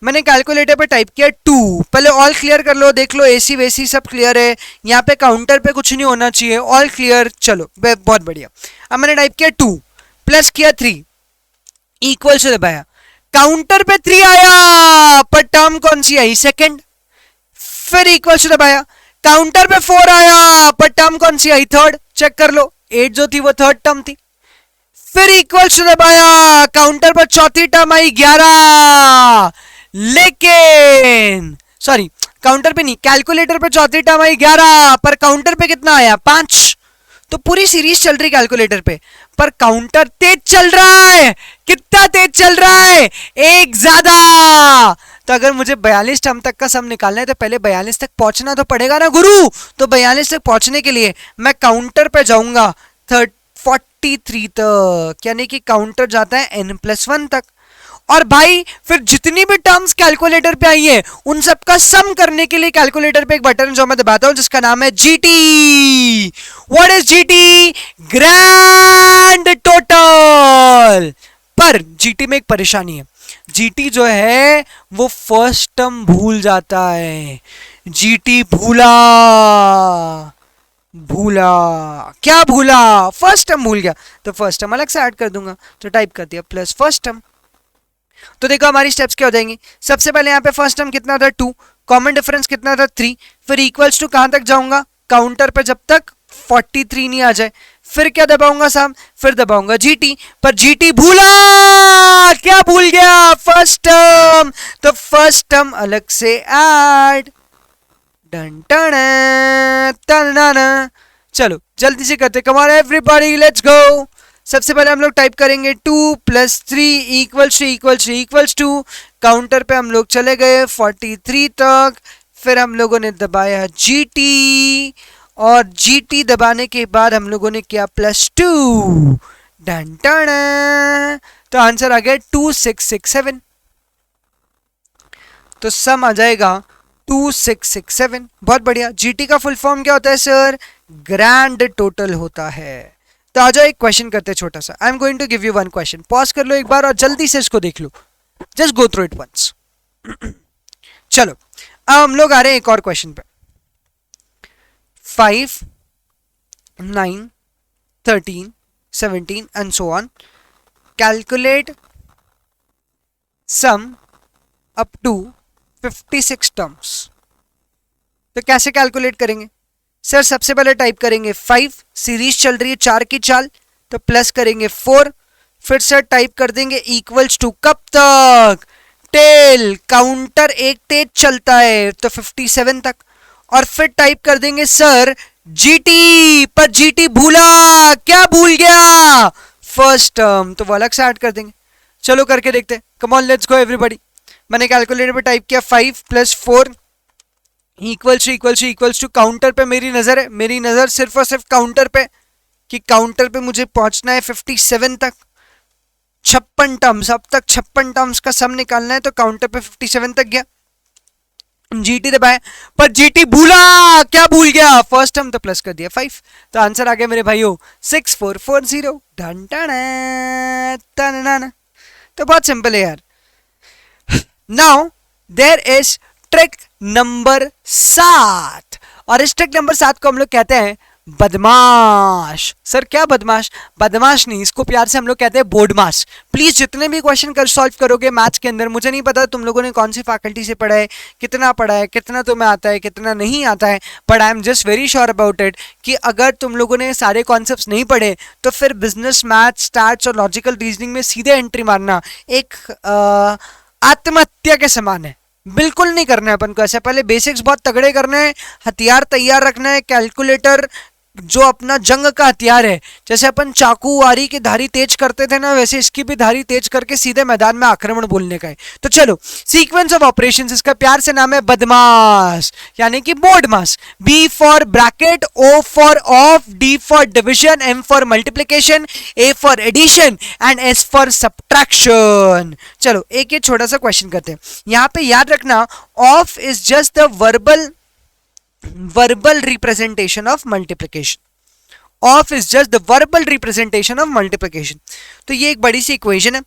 मैंने कैलकुलेटर पे टाइप किया 2, पहले ऑल क्लियर कर लो, देख लो एसी वेसी सब क्लियर है, यहाँ पे काउंटर पे कुछ नहीं होना चाहिए, ऑल क्लियर, चलो बहुत बढ़िया। अब मैंने टाइप किया 2 प्लस किया 3 इक्वल से दबाया, काउंटर पे 3 आया पर टर्म कौन सी आई, सेकंड। फिर इक्वल से दबाया, काउंटर पे 4 आया पर टर्म कौन सी आई, थर्ड। चेक कर लो 8 जो थी वो थर्ड टर्म थी। फिर इक्वल से दबाया, काउंटर पर चौथी टर्म आई 11, लेकिन सॉरी काउंटर पे नहीं, कैलकुलेटर पे चौथी टर्म आई 11 पर काउंटर पे कितना आया 5। तो पूरी सीरीज चल रही कैलकुलेटर पे, पर काउंटर तेज चल रहा है। कितना तेज चल रहा है, एक ज्यादा। तो अगर मुझे 42 टर्म तक का सम निकालना है तो पहले 42 तक पहुंचना तो पड़ेगा ना गुरु। तो 42 तक पहुंचने के लिए मैं काउंटर पे जाऊंगा 43 तक, यानी कि काउंटर जाता है n+1 तक। और भाई फिर जितनी भी टर्म्स कैलकुलेटर पे आई है उन सब का सम करने के लिए कैलकुलेटर पे एक बटन जो मैं दबाता हूं जिसका नाम है GT. What is GT, grand total. पर जीटी में एक परेशानी है, जीटी जो है वो फर्स्ट टर्म भूल जाता है। जीटी भूला, क्या भूला, फर्स्ट टर्म भूल गया, तो फर्स्ट टर्म अलग से ऐड कर दूंगा। तो टाइप कर दिया प्लस फर्स्ट टर्म। तो देखो हमारी स्टेप्स क्या हो जाएंगी। सबसे पहले यहाँ पे फर्स्ट टर्म कितना था 2, कॉमन डिफरेंस कितना था 3, फिर इक्वल्स टू कहां तक जाऊंगा, काउंटर पे जब तक 43 नहीं आ जाए। फिर क्या दबाऊंगा साहब, फिर दबाऊंगा जीटी, पर जीटी भूला, क्या भूल गया, फर्स्ट टर्म। तो फर्स्ट टर्म अलग से ऐड, डन टन। चलो जल्दी से करते, कम ऑन एवरीबॉडी लेट्स गो। सबसे पहले हम लोग टाइप करेंगे 2 + 3 इक्वल्स टू, काउंटर पे हम लोग चले गए 43 तक, फिर हम लोगों ने दबाया जीटी, और जीटी दबाने के बाद हम लोगों ने किया +2, डन टन। तो आंसर आ गया 2667। तो सम आ जाएगा 2667। बहुत बढ़िया। जीटी का फुल फॉर्म क्या होता है सर, ग्रैंड टोटल होता है। तो आ जाओ एक क्वेश्चन करते हैं छोटा सा। I am going to give you one question, pause कर लो एक बार और जल्दी से इसको देख लो, just go through it once. चलो अब हम लोग आ रहे हैं एक और क्वेश्चन पे। 5, 9, 13, 17 and so on, calculate sum up to 56 terms. तो कैसे कैलकुलेट करेंगे सर, सबसे पहले टाइप करेंगे 5, सीरीज चल रही है 4 की चाल, तो प्लस करेंगे 4, फिर सर टाइप कर देंगे इक्वल्स टू कब तक, टेल, काउंटर एक तेज चलता है तो 57 तक, और फिर टाइप कर देंगे सर जीटी, पर जीटी भूला, क्या भूल गया, फर्स्ट टर्म, तो वो अलग से ऐड कर देंगे। चलो करके देखते हैं, come on let's go everybody. मैंने कैलकुलेटर पे टाइप किया 5 + 4 इक्वल्स टू, काउंटर पे मेरी नजर है, मेरी नजर सिर्फ और सिर्फ काउंटर पे, कि काउंटर पे मुझे पहुंचना है 57 तक, 56 टर्म्स, अब तक 56 टर्म्स का सम निकालना है, तो काउंटर पे 57 तक गया, जीटी दबाया, पर जीटी भूला, क्या भूल गया, फर्स्ट टर्म, तो प्लस कर दिया 5। तो आंसर आ गया मेरे भाइयों 6440, डन टन। तो बहुत सिंपल है यार। Now there is trick number 7, और इस ट्रिक नंबर 7 को हम लोग कहते हैं बदमाश। सर क्या बदमाश, बदमाश नहीं, इसको प्यार से हम लोग कहते हैं बोर्डमास। प्लीज जितने भी क्वेश्चन कर सॉल्व करोगे मैथ्स के अंदर, मुझे नहीं पता तुम लोगों ने कौन सी फैकल्टी से पढ़ा है, कितना पढ़ा है, कितना तुम्हें आता है, कितना नहीं आता है, but I am just very sure about it कि अगर तुम लोगों ने सारे कॉन्सेप्ट्स नहीं पढ़े तो फिर बिजनेस, मैथ्स, स्टैट्स और लॉजिकल रीजनिंग में सीधे एंट्री मारना एक आत्महत्या के समान है। बिल्कुल नहीं करना है अपन को ऐसा, पहले बेसिक्स बहुत तगड़े करने हैं, हथियार तैयार रखना है, कैलकुलेटर जो अपना जंग का हथियार है, जैसे अपन चाकू आरी की धारी तेज करते थे ना, वैसे इसकी भी धारी तेज करके सीधे मैदान में आक्रमण बोलने का है। तो चलो, सीक्वेंस ऑफ ऑपरेशंस, इसका प्यार से नाम है बदमाश, यानी कि BODMAS. B for bracket, O for of, D for division, M for multiplication, A for addition and S for subtraction. चलो एक ये छोटा सा क्वेश्चन करते हैं, यहां पे याद रखना of is just the verbal representation of multiplication. Of is just the verbal representation of multiplication. तो ये एक बड़ी सी इक्वेशन है,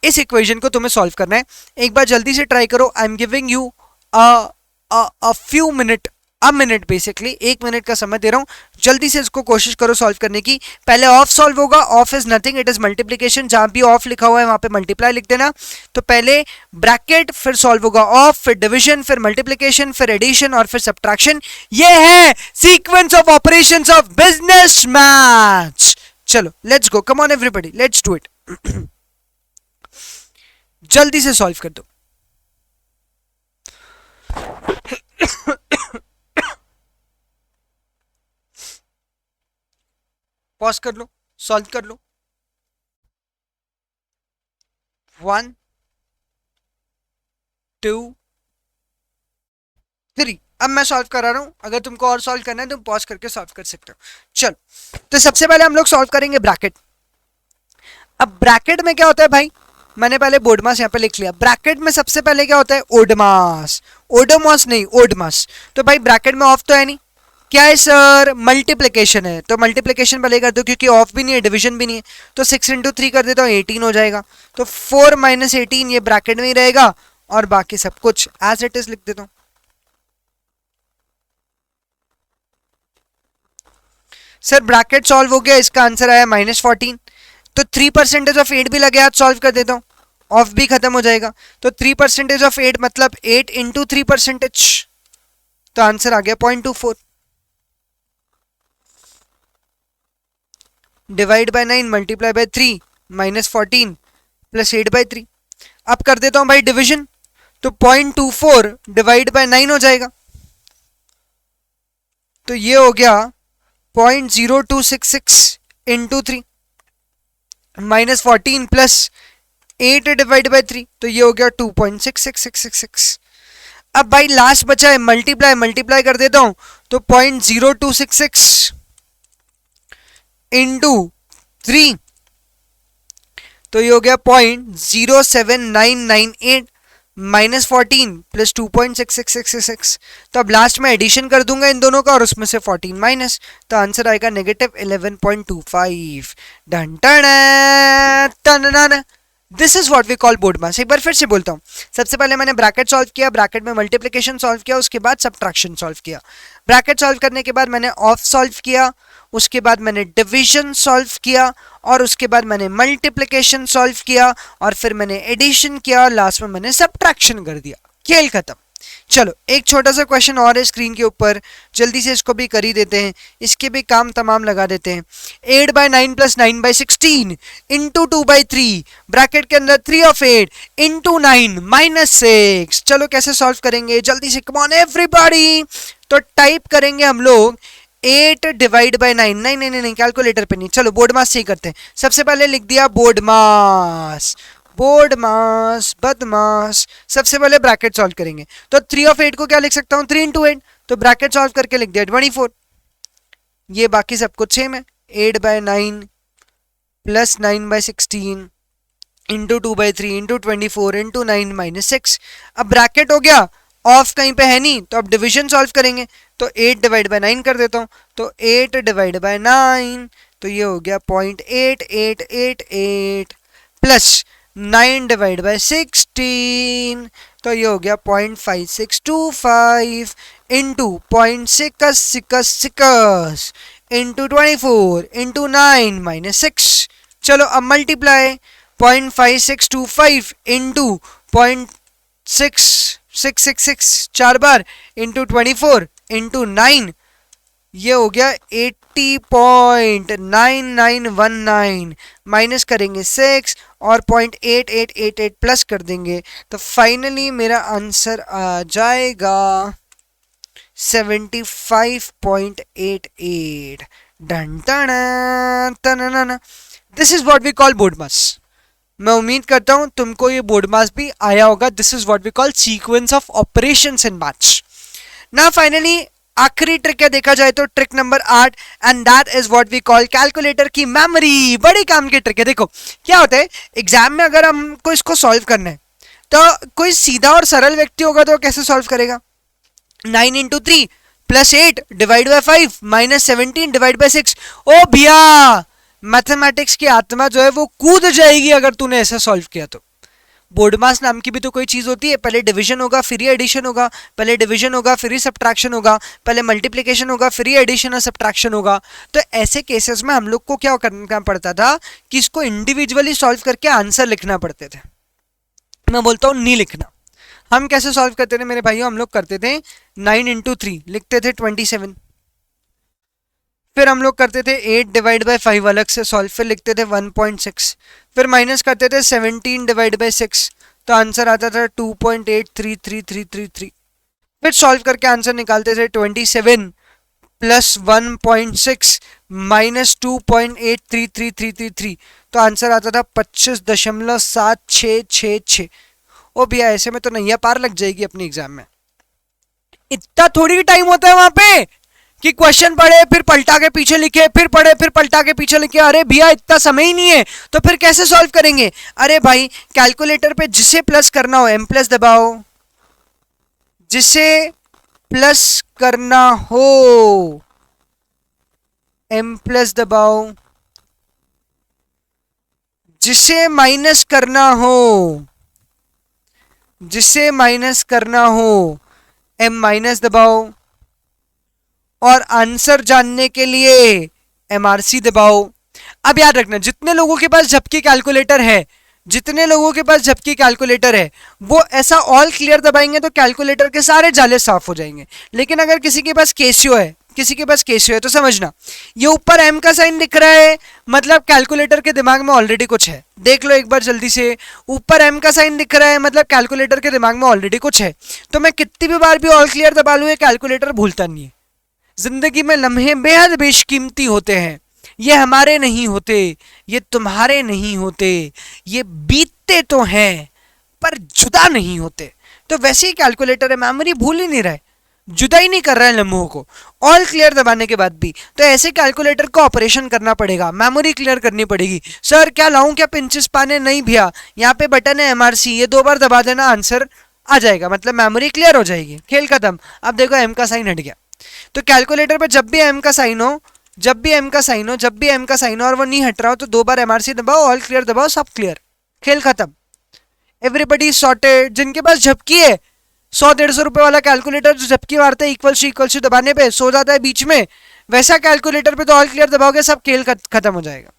इस इक्वेशन को तुम्हें सॉल्व करना है। एक बार जल्दी से ट्राई करो, I am giving you a few minute, अब मिनट बेसिकली 1 मिनट का समय दे रहा हूं, जल्दी से इसको कोशिश करो सॉल्व करने की। पहले ऑफ सॉल्व होगा, of is nothing, it is multiplication, जहां भी ऑफ लिखा हुआ है वहां पे मल्टीप्लाई लिख देना। तो पहले ब्रैकेट, फिर सॉल्व होगा ऑफ, फिर डिवीजन, फिर मल्टीप्लिकेशन, फिर एडिशन और फिर सब्ट्रैक्शन। ये है sequence of operations of business maths. चलो let's go, come on everybody, let's do it. जल्दी से सॉल्व कर दो। पॉज कर लो, सॉल्व कर लो। 1 2 3। अब मैं सॉल्व करा रहा हूं, अगर तुमको और सॉल्व करना है तुम पॉज करके सॉल्व कर सकते हो। चलो तो सबसे पहले हम लोग सॉल्व करेंगे ब्रैकेट। अब ब्रैकेट में क्या होता है भाई, मैंने पहले बोर्डमास यहाँ पे लिख लिया। ब्रैकेट में सबसे पहले क्या होता है, ओडमास, ओडोमास नहीं ओडमास। तो भाई ब्रैकेट में ऑफ तो है नहीं, क्या है सर, मल्टीप्लिकेशन है, तो मल्टीप्लिकेशन पहले कर दो क्योंकि ऑफ भी नहीं है डिवीजन भी नहीं है। तो 6 इंटू 3 कर देता हूँ, 18 हो जाएगा। तो 4 माइनस 18 ये ब्रैकेट में ही रहेगा और बाकी सब कुछ एज इट इज लिख देता हूँ। सर ब्रैकेट सॉल्व हो गया, इसका आंसर आया -14। तो 3% ऑफ 8 भी लगे, आज सॉल्व कर देता हूँ, ऑफ भी खत्म हो जाएगा। तो 3% ऑफ 8 मतलब 8 इंटू 3%, तो आंसर आ गया 0.24। Divide by 9 multiply bye 3 -14 plus 8/3। अब कर देता हूं भाई डिवीजन, तो 0.24 डिवाइड बाय 9 हो जाएगा, तो ये हो गया 0.0266 इंटू 3 -14 प्लस 8 डिवाइड बाय 3, तो ये हो गया 2.66666। अब भाई लास्ट बचा है मल्टीप्लाई, मल्टीप्लाई कर देता हूं, तो 0.0266 इंटू 3, तो ये हो गया 0.07998 -14 प्लस 2.66666। तो अब लास्ट में एडिशन कर दूंगा इन दोनों का और उसमें से 14 माइनस, तो आंसर आएगा -11.25। डन टन। This is what we call BODMAS. एक बार फिर से बोलता हूँ, सबसे पहले मैंने ब्रैकेट सॉल्व किया, ब्रैकेट में मल्टीप्लिकेशन सॉल्व किया, उसके बाद सब्ट्रैक्शन सॉल्व किया। ब्रैकेट सॉल्व करने के बाद मैंने ऑफ सॉल्व किया, उसके बाद मैंने डिवीजन सॉल्व किया और उसके बाद मैंने मल्टीप्लिकेशन सॉल्व किया और फिर मैंने एडिशन किया और लास्ट में मैंने सब्ट्रैक्शन कर दिया। खेल खत्म। चलो एक छोटा सा क्वेश्चन और है स्क्रीन के ऊपर, जल्दी से इसको भी कर ही देते हैं, इसके भी काम तमाम लगा देते हैं। 8/9 प्लस 9/16 इंटू 2/3 ब्रैकेट के अंदर 3 ऑफ 8 इंटू 9 -6। चलो कैसे सॉल्व करेंगे जल्दी से, कम ऑन एवरीबॉडी। तो टाइप करेंगे हम लोग 8 डिवाइड बाय 9, नहीं कैलकुलेटर पे नहीं, चलो बोर्ड मास से ही करते हैं। सबसे पहले लिख दिया बोर्ड मास, बोर्ड मास बदमास। सबसे पहले ब्रैकेट सॉल्व करेंगे, तो 3 ऑफ 8 को क्या लिख सकता हूँ, 3 इंटू 8, तो ब्रैकेट सॉल्व करके लिख दिया 24। ये बाकी सब कुछ सेम है, 8/9 प्लस 9/16 इंटू 2/3 इंटू 24 इंटू 9 -6। अब ब्रैकेट हो गया, ऑफ कहीं पे है नहीं, तो अब डिवीजन सॉल्व करेंगे, तो 8 डिवाइड बाय 9 कर देता हूँ, तो 8 डिवाइड बाय 9, तो ये हो गया 0.8888 प्लस 9 डिवाइड बाय 16, तो ये हो गया 0.5625 इंटू 0.666 इंटू 24 इंटू 9 -6। चलो अब multiply 0.5625 into 0.6666 4 bar into 24 into 9, ये हो गया 80.9919 माइनस करेंगे 6 और 0.8888 प्लस कर देंगे तो फाइनली मेरा आंसर आ जाएगा 75.88। डन टन। This is what we call BODMAS. मैं उम्मीद करता हूं तुमको ये बोर्ड मास भी आया होगा। This is what we call sequence of operations in maths. ना फाइनली आखिरी ट्रिक क्या देखा जाए तो trick number 8 and that is what we call calculator की मेमोरी। बड़ी काम की ट्रिक है। देखो क्या होता है एग्जाम में अगर हमको इसको सॉल्व करना है तो कोई सीधा और सरल व्यक्ति होगा तो कैसे सॉल्व करेगा? 9 into 3 plus 8 divide by 5 minus 17 divide by 6। ओ भैया मैथमेटिक्स की आत्मा जो है वो कूद जाएगी अगर तूने ऐसा सॉल्व किया तो। बोर्ड मास नाम की भी तो कोई चीज होती है। पहले डिवीजन होगा फिर ही एडिशन होगा, पहले डिवीजन होगा फिर ही सब्ट्रैक्शन होगा, पहले मल्टीप्लिकेशन होगा फिर ही एडिशन और सब्ट्रैक्शन होगा। तो ऐसे केसेस में हम लोग को क्या करना पड़ता था कि इसको इंडिविजुअली सॉल्व करके आंसर लिखना पड़ते थे। मैं बोलता हूँ नहीं लिखना। हम कैसे सॉल्व करते थे मेरे भाइयों? हम लोग करते थे 9 इंटू 3 लिखते थे 27, फिर हम लोग करते थे 8 डिवाइड बाय 5 अलग से सॉल्व, फिर लिखते थे 1.6, फिर माइनस करते थे 17 डिवाइड बाय 6 तो आंसर आता था 2.833333। फिर सॉल्व करके आंसर निकालते थे 27 प्लस 1.6 माइनस 2.833333 तो आंसर आता था 25.7666। ओ भैया ऐसे में तो नैया पार लग जाएगी अपनी एग्जाम में। इतना थोड़ी टाइम होता है वहां पे कि क्वेश्चन पढ़े फिर पलटा के पीछे लिखे, फिर पढ़े फिर पलटा के पीछे लिखे। अरे भैया इतना समय ही नहीं है तो फिर कैसे सॉल्व करेंगे? अरे भाई कैलकुलेटर पे जिसे प्लस करना हो एम प्लस दबाओ, जिसे प्लस करना हो एम प्लस दबाओ, जिसे माइनस करना हो एम माइनस दबाओ और आंसर जानने के लिए एमआरसी दबाओ। अब याद रखना जितने लोगों के पास झपकी कैलकुलेटर है वो ऐसा ऑल क्लियर दबाएंगे तो कैलकुलेटर के सारे जाले साफ हो जाएंगे। लेकिन अगर किसी के पास केसियो है तो समझना ये ऊपर एम का साइन दिख रहा है मतलब कैलकुलेटर के दिमाग में ऑलरेडी कुछ है। देख लो एक बार जल्दी से, ऊपर एम का साइन दिख रहा है मतलब कैलकुलेटर के दिमाग में ऑलरेडी कुछ है। तो मैं कितनी भी बार भी ऑल क्लियर दबा लूं ये कैलकुलेटर भूलता नहीं है। जिंदगी में लम्हे बेहद बेशकीमती होते हैं। ये हमारे नहीं होते, ये तुम्हारे नहीं होते, ये बीतते तो हैं पर जुदा नहीं होते। तो वैसे ही कैलकुलेटर है, मेमोरी भूल ही नहीं रहा है, जुदा ही नहीं कर रहा है लम्हों को ऑल क्लियर दबाने के बाद भी। तो ऐसे कैलकुलेटर को ऑपरेशन करना पड़ेगा, मेमोरी क्लियर करनी पड़ेगी। सर क्या लाऊं, क्या पिंचेस पाने? नहीं भैया, यहाँ पे बटन है एमआरसी, ये 2 बार दबा देना आंसर आ जाएगा, मतलब मेमोरी क्लियर हो जाएगी, खेल खत्म। अब देखो एम का साइन हट गया। तो कैलकुलेटर पे जब भी एम का साइन हो और वो नहीं हट रहा हो तो 2 बार एमआरसी दबाओ, ऑल क्लियर दबाओ, सब क्लियर, खेल खत्म। Everybody sorted. जिनके पास झपकी है 100-150 रुपए वाला कैलकुलेटर जो झपकी मारता है इक्वल टू दबाने पे सो जाता है बीच में, वैसा कैलकुलेटर पे तो ऑल क्लियर दबाओगे सब खेल खत्म हो जाएगा।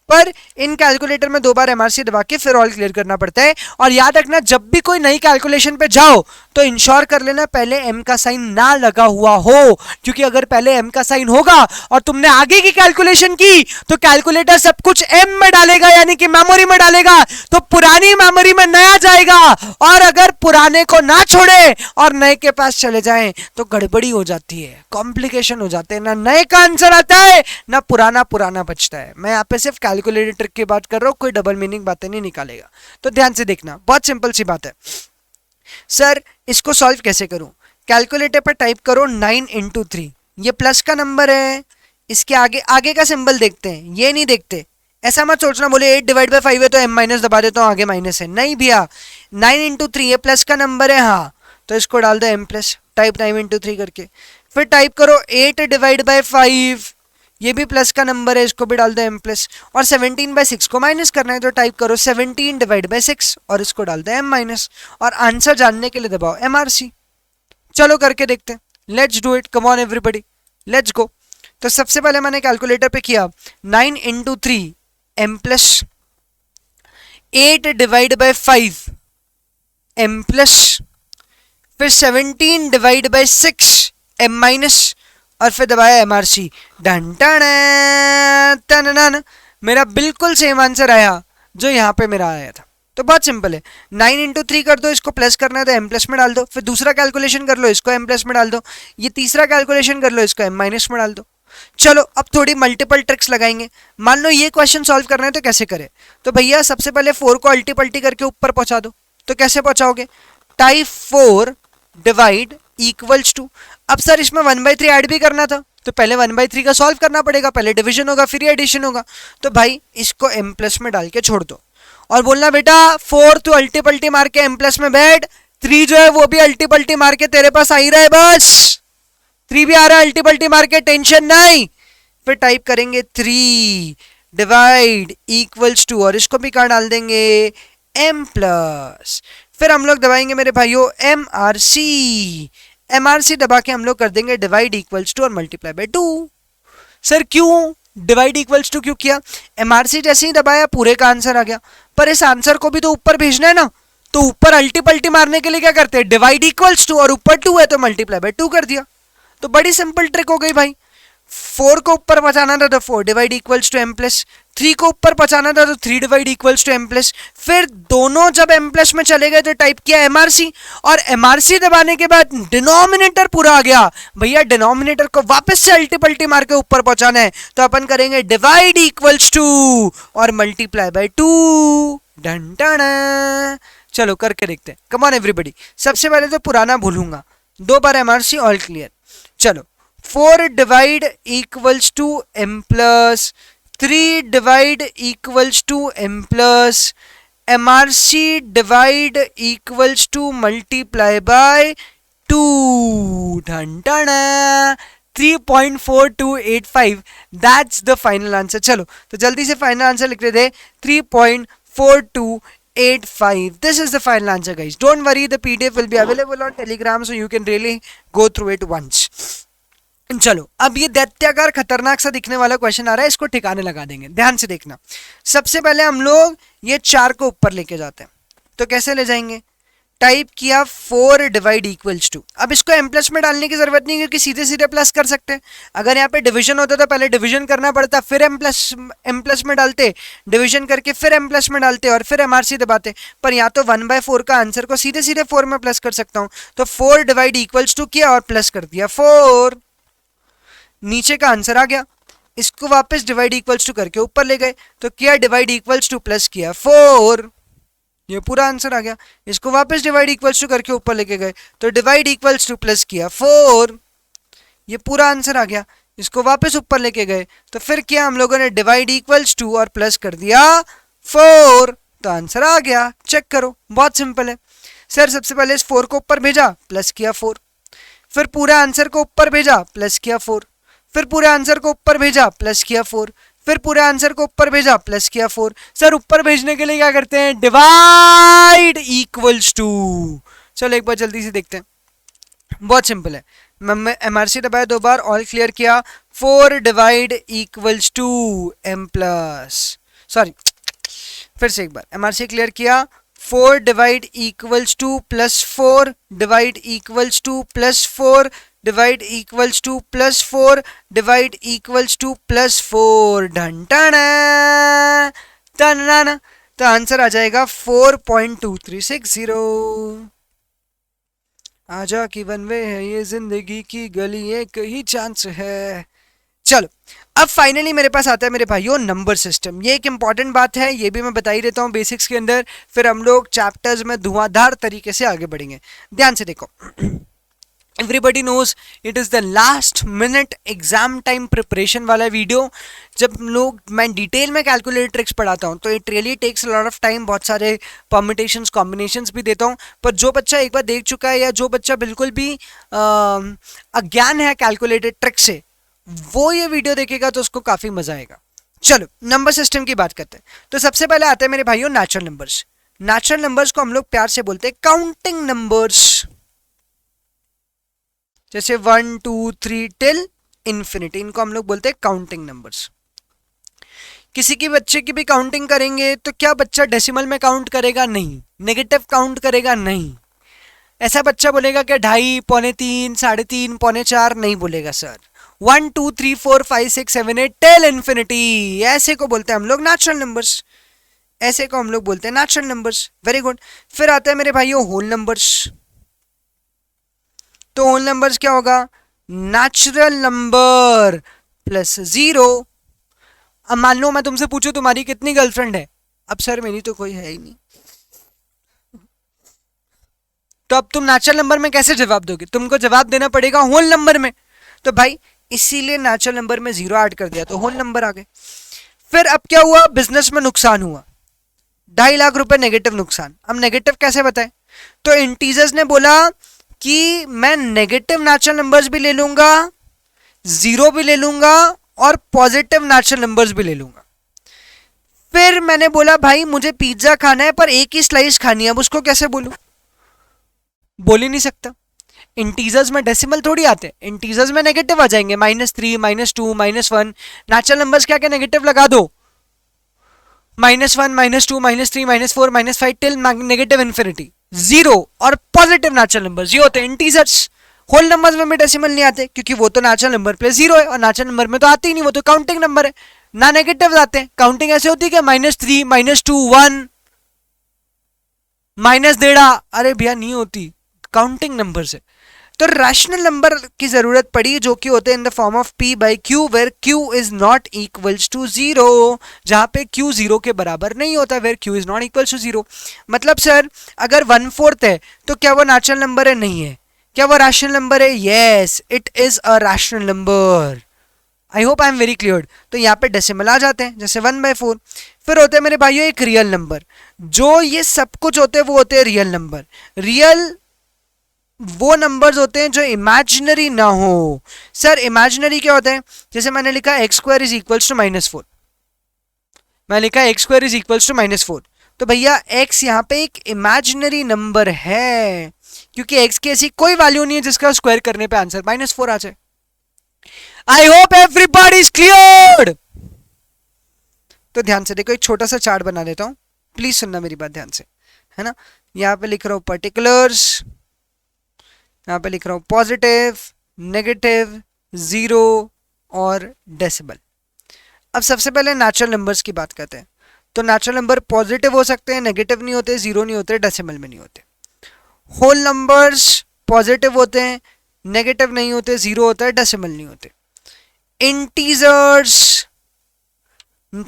पर इन कैलकुलेटर में 2 बार एमआरसी दबा के फिर ऑल क्लियर करना पड़ता है। और याद रखना जब भी कोई नई कैलकुलेशन पे जाओ तो इंश्योर कर लेना पहले एम का साइन ना लगा हुआ हो, क्योंकि अगर पहले एम का साइन होगा और तुमने आगे की कैलकुलेशन की तो कैलकुलेटर सब कुछ एम में डालेगा यानी कि मेमोरी में डालेगा, तो पुरानी मेमोरी में नया जाएगा। और अगर पुराने को ना छोड़े और नए के पास चले जाएं तो गड़बड़ी हो जाती है, कॉम्प्लिकेशन हो जाते हैं, ना नए का आंसर आता है ना पुराना बचता है। मैं यहाँ पे सिर्फ कैलकुलेटर ट्रिक की बात कर रहा हूँ, कोई डबल मीनिंग बातें नहीं निकालेगा। तो ध्यान से देखना, बहुत सिंपल सी बात है। सर इसको सॉल्व कैसे करूं? कैलकुलेटर पर टाइप करो 9 इंटू 3, ये प्लस का नंबर है, इसके आगे का सिंबल देखते हैं, ये नहीं देखते। ऐसा मत सोचना बोले 8 डिवाइड बाय 5 है तो एम माइनस दबा देता हूँ आगे माइनस है, नहीं भैया 9 इंटू 3 ये प्लस का नंबर है, हाँ तो इसको डाल दो एम प्लस, टाइप 9 इंटू 3 करके। फिर टाइप करो 8 डिवाइड बाय 5, ये भी प्लस का नंबर है, इसको भी डाल दो एम प्लस। और 17 बाय 6 को माइनस करना है तो टाइप करो 17 डिवाइड बाय 6 और इसको डाल दो एम माइनस। और आंसर जानने के लिए दबाओ एमआरसी। चलो करके देखते हैं, let's do it, come on everybody, let's go. तो सबसे पहले मैंने कैलकुलेटर पे किया 9 into 3 M plus, 8 divide by 5 M plus, फिर 17 डिवाइड बाय 6 एम माइनस और फिर दबाया एमआरसी, डन टन, मेरा बिल्कुल सेम आंसर आया जो यहाँ पे मेरा आया था। तो बहुत सिंपल है, 9 इंटू 3 कर दो, इसको प्लस करना है तो एम प्लस में डाल दो, फिर दूसरा कैलकुलेशन कर लो, इसको एम प्लस में डाल दो, ये तीसरा कैलकुलेशन कर लो, इसको एम माइनस में डाल दो। चलो अब थोड़ी मल्टीपल ट्रिक्स लगाएंगे। मान लो ये क्वेश्चन सॉल्व करना है तो कैसे करें, तो भैया सबसे पहले 4 को अल्टी पल्टी करके ऊपर पहुंचा दो। तो कैसे पहुंचाओगे, टाइप 4 डिवाइड इक्वल्स टू, अब सर इसमें 1/3 ऐड भी करना था तो पहले 1/3 का सॉल्व करना पड़ेगा, पहले डिवीजन होगा फिर एडिशन होगा। तो भाई इसको एम प्लस में डाल के छोड़ दो और बोलना बेटा 4 तो अल्टी पल्टी मार के एम प्लस में बैठ, 3 जो है वो भी अल्टी पल्टी मार के तेरे पास आ ही रहा है, बस 3 भी आ रहा है अल्टी पल्टी मार के, टेंशन नहीं। फिर टाइप करेंगे 3 डिवाइड इक्वल्स टू और इसको भी कहाँ डाल देंगे, एम प्लस। फिर हम लोग दबाएंगे मेरे भाइयों एमआरसी, एमआरसी दबा के हम लोग कर देंगे डिवाइड इक्वल्स टू और मल्टीप्लाई बाय 2। सर क्यों डिवाइड इक्वल्स टू क्यों किया, एमआरसी जैसे ही दबाया पूरे का आंसर आ गया, पर इस आंसर को भी तो ऊपर भेजना है ना, तो ऊपर अल्टी पल्टी मारने के लिए क्या करते हैं, डिवाइड इक्वल्स टू और ऊपर 2 है तो मल्टीप्लाई बाय 2 कर दिया। तो बड़ी सिंपल ट्रिक हो गई भाई, 4 को ऊपर पहुंचाना था तो 4 divide equals to M plus, 3 को ऊपर पहुंचाना था तो 3 divide equals to M plus. फिर दोनों जब एम प्लस में चले गए तो टाइप किया एमआरसी, और एमआरसी दबाने के बाद डिनोमिनेटर पूरा आ गया, भैया डिनोमिनेटर को वापस से अल्टी पल्टी मार के ऊपर पहुंचाना है तो अपन करेंगे डिवाइड इक्वल्स टू और मल्टीप्लाई बाय 2, डन डन। चलो करके देखते हैं, कम ऑन एवरीबॉडी। सबसे पहले तो पुराना भूलूंगा, 2 बार एमआरसी ऑल क्लियर। चलो 4 divide equals to M plus, 3 divide equals to M plus, MRC divide equals to multiply by 2, done done, 3.4285, that's the final answer. चलो तो जल्दी से फाइनल आंसर लिख देते, 3.4285, this is the final answer guys, don't worry, the PDF will be available on Telegram so you can really go through it once। चलो अब ये दैत्याकार खतरनाक सा दिखने वाला क्वेश्चन आ रहा है, इसको ठिकाने लगा देंगे, ध्यान से देखना। सबसे पहले हम लोग ये 4 को ऊपर लेके जाते हैं, तो कैसे ले जाएंगे, टाइप किया 4 डिवाइड इक्वल्स टू, अब इसको एम प्लस में डालने की जरूरत नहीं क्योंकि सीधे सीधे प्लस कर सकते हैं। अगर यहाँ पे डिवीजन होता तो पहले डिवीजन करना पड़ता, फिर एम प्लस में डालते, डिवीजन करके फिर एम प्लस में डालते और फिर एमआरसी दबाते, पर यहाँ तो 1/4 का आंसर को सीधे सीधे 4 में प्लस कर सकता हूँ। तो 4 डिवाइड इक्वल्स टू किया और प्लस कर दिया 4, नीचे का आंसर आ गया, इसको वापस डिवाइड इक्वल्स टू करके ऊपर ले गए तो किया डिवाइड इक्वल्स टू प्लस किया 4, ये पूरा आंसर आ गया। इसको वापस डिवाइड इक्वल्स टू करके ऊपर लेके गए तो डिवाइड इक्वल्स टू प्लस किया 4, ये पूरा आंसर आ गया। इसको वापस ऊपर लेके गए तो फिर किया हम लोगों ने डिवाइड इक्वल्स टू और प्लस कर दिया 4, तो आंसर आ गया। चेक करो, बहुत सिंपल है। सर सबसे पहले इस 4 को ऊपर भेजा, प्लस किया 4, फिर पूरे आंसर को ऊपर भेजा, प्लस किया 4, फिर पूरे आंसर को ऊपर भेजा, प्लस किया 4, फिर पूरे आंसर को ऊपर भेजा, प्लस किया 4। सर ऊपर भेजने के लिए क्या करते हैं, डिवाइड इक्वल्स टू। चलो एक बार जल्दी से देखते हैं, बहुत सिंपल है। मैं एमआरसी दबाया 2 बार, ऑल क्लियर किया, 4 divide equals to M plus, sorry फिर से एक बार एमआरसी क्लियर किया, 4 divide equals to plus 4 divide equals to plus 4 divide equals to plus 4 divide equals to plus 4, ढन टन, तो आंसर आ जाएगा 4.2360। आजा की वन वे है ये जिंदगी की गली, एक ही चांस है। चलो अब फाइनली मेरे पास आता है मेरे भाइयों नंबर सिस्टम। ये एक इंपॉर्टेंट बात है, ये भी मैं बता ही देता हूँ बेसिक्स के अंदर, फिर हम लोग चैप्टर्स में धुआंधार तरीके से आगे बढ़ेंगे। ध्यान से देखो, everybody knows it is the last minute exam time preparation वाला वीडियो। जब लोग मैं डिटेल में कैलकुलेटर ट्रिक्स पढ़ाता हूँ तो it really takes lot of time, बहुत सारे परम्यूटेशंस कॉम्बिनेशंस भी देता हूँ, पर जो बच्चा एक बार देख चुका है या जो बच्चा बिल्कुल भी अज्ञान है कैलकुलेटर ट्रिक से, वो ये वीडियो देखेगा तो उसको काफ़ी मजा आएगा। चलो नंबर सिस्टम की बात करते हैं। तो सबसे पहले आते हैं मेरे भाइयों नेचुरल नंबर्स। नेचुरल नंबर्स को हम लोग प्यार से बोलते हैं काउंटिंग नंबर्स, जैसे 1 2 3 टिल इन्फिनिटी, इनको हम लोग बोलते हैं काउंटिंग नंबर्स। किसी की बच्चे की भी काउंटिंग करेंगे तो क्या बच्चा डेसिमल में काउंट करेगा? नहीं। नेगेटिव काउंट करेगा? नहीं। ऐसा बच्चा बोलेगा कि 2.5, 3.25, 3.5, 3.4 नहीं बोलेगा सर, 1 2 3 4 5 6 7 8 टिल इन्फिनिटी। ऐसे को बोलते हैं हम लोग नेचुरल नंबर्स, ऐसे को हम लोग बोलते हैं नेचुरल नंबर्स। Very good. फिर आते हैं मेरे भाइयों होल नंबर्स। तो होल नंबर्स क्या होगा? Natural number plus 0। अब मान लो मैं तुमसे पूछूं तुम्हारी कितनी गर्लफ्रेंड है? अब सर मेरी तो कोई है ही नहीं। तो अब तुम नेचुरल नंबर में कैसे जवाब दोगे? तुमको जवाब देना पड़ेगा होल नंबर में। तो भाई इसीलिए नेचुरल नंबर में 0 ऐड कर दिया तो होल नंबर आ गए। फिर अब क्या हुआ? बिजनेस में नुकसान हुआ, 2.5 लाख रुपए नेगेटिव नुकसान। अब नेगेटिव कैसे बताएं? तो इंटीजर्स ने बोला कि मैं नेगेटिव नेचुरल नंबर्स भी ले लूंगा, 0 भी ले लूंगा और पॉजिटिव नेचुरल नंबर्स भी ले लूंगा। फिर मैंने बोला भाई मुझे पिज्जा खाना है पर एक ही स्लाइस खानी है, अब उसको कैसे बोलूं? बोल ही नहीं सकता। इंटीजर्स में डेसिमल थोड़ी आते, इंटीजर्स में नेगेटिव आ जाएंगे, -3 -2 -1। नेचुरल नंबर्स क्या क्या नेगेटिव लगा दो, -1 -2 -3 -4 -5 टिल नेगेटिव इन्फिनिटी। 0 और पॉजिटिव नेचुरल नंबर्स ये होते हैं इंटीजर्स। होल नंबर्स में भी डेसिमल नहीं आते क्योंकि वो तो नेचुरल नंबर प्लस 0 है, और नेचुरल नंबर में तो आते ही नहीं, वो तो काउंटिंग नंबर है ना। नेगेटिव आते हैं, काउंटिंग ऐसे होती है कि -3 -2 1 -1.5। अरे भैया नहीं होती, काउंटिंग नंबर से। तो रैशनल नंबर की जरूरत पड़ी जो कि होते हैं in the form of p by q, where q is not equals to 0, जहां पे q 0 के बराबर नहीं होता, where q is not equals to 0। मतलब सर अगर 1/4 है तो क्या वो नेचुरल नंबर है? नहीं है। क्या वो रैशनल नंबर है? Yes, it is a rational number. I hope I am very clear. तो यहाँ पे डेसिमल आ जाते हैं जैसे 1/4। फिर होते हैं मेरे भाइयों एक रियल नंबर। जो ये सब कुछ होते हैं वो होते हैं रियल नंबर। रियल वो नंबर्स होते हैं जो इमेजिनरी ना हो। सर इमेजिनरी क्या होते हैं? जैसे मैंने लिखा x² इज इक्वल्स टू -4, मैं लिखा x² इज इक्वल्स टू -4, तो भैया x यहाँ पे एक इमेजिनरी नंबर है क्योंकि x की ऐसी कोई वैल्यू नहीं है जिसका स्क्वायर करने पे आंसर -4 आ जाए। I hope everybody is clear. तो ध्यान से देखो, एक छोटा सा चार्ट बना देता हूं, प्लीज सुनना मेरी बात ध्यान से, है ना। यहाँ पे लिख रहा हूं पर्टिकुलर्स, यहाँ पे लिख रहा हूं पॉजिटिव, नेगेटिव, 0 और डेसिमल। अब सबसे पहले नेचुरल नंबर्स की बात करते हैं। तो नेचुरल नंबर पॉजिटिव हो सकते हैं, नेगेटिव नहीं होते, 0 नहीं होते, डेसिमल में नहीं होते। होल नंबर्स पॉजिटिव होते हैं, नेगेटिव नहीं होते, 0 होता है, डेसिमल नहीं होते। इंटीजर्स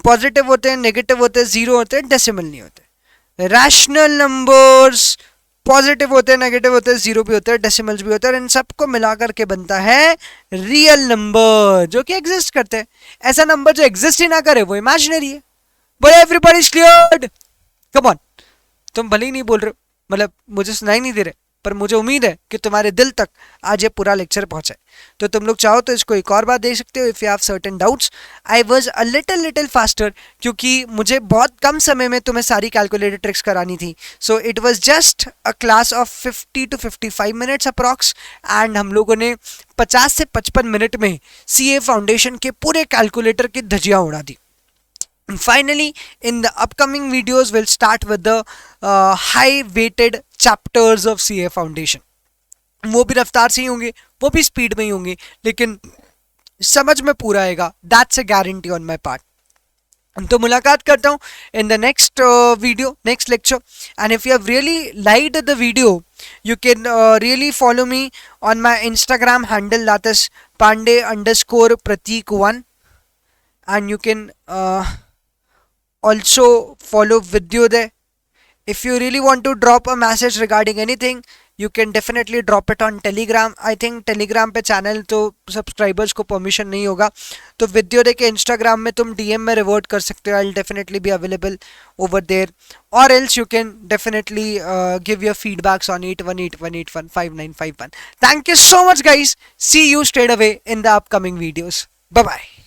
पॉजिटिव होते हैं, नेगेटिव होते हैं, 0 होते हैं, डेसिमल नहीं होते। रैशनल नंबर्स पॉजिटिव होते हैं, नेगेटिव होते हैं, 0 भी होते हैं, डेसिमल्स भी होते हैं, और इन सबको मिलाकर के बनता है रियल नंबर जो कि एग्जिस्ट करते हैं। ऐसा नंबर जो एग्जिस्ट ही ना करे वो इमेजिनरी है। बोले everybody is clear? Come on, तुम भले ही नहीं बोल रहे हो, मतलब मुझे सुनाई नहीं दे रहे, पर मुझे उम्मीद है कि तुम्हारे दिल तक आज ये पूरा लेक्चर पहुंचा है। तो तुम लोग चाहो तो इसको एक और बार देख सकते हो if you have certain doubts. I was a little faster क्योंकि मुझे बहुत कम समय में तुम्हें सारी कैलकुलेटेड ट्रिक्स करानी थी। So it was just a class of 50 to 55 minutes approx, and हम लोगों ने 50 से 55 मिनट में CA फाउंडेशन के पूरे कैलकुलेटर की धज्जियां उड़ा दी। And finally, in the upcoming videos, we'll start with the high-weighted chapters of CA Foundation. वो भी रफ्तार से ही होंगे, वो भी स्पीड में ही होंगे, लेकिन समझ में पूरा आएगा। That's a guarantee on my part. तो मुलाकात करता हूँ in the next video, next lecture. And if you have really liked the video, you can really follow me on my Instagram handle, that is Pandey_Prateek1, and you can also follow Vidyodaya. If you really want to drop a message regarding anything, you can definitely drop it on Telegram. I think Telegram पे channel तो subscribers को permission नहीं होगा, तो विद्योदय के Instagram में तुम DM में रिवर्ट कर सकते हो. I'll definitely be available over there, or else you can definitely give your feedbacks on 8181815951. Thank you so much guys. See you straight away in the upcoming videos. Bye bye.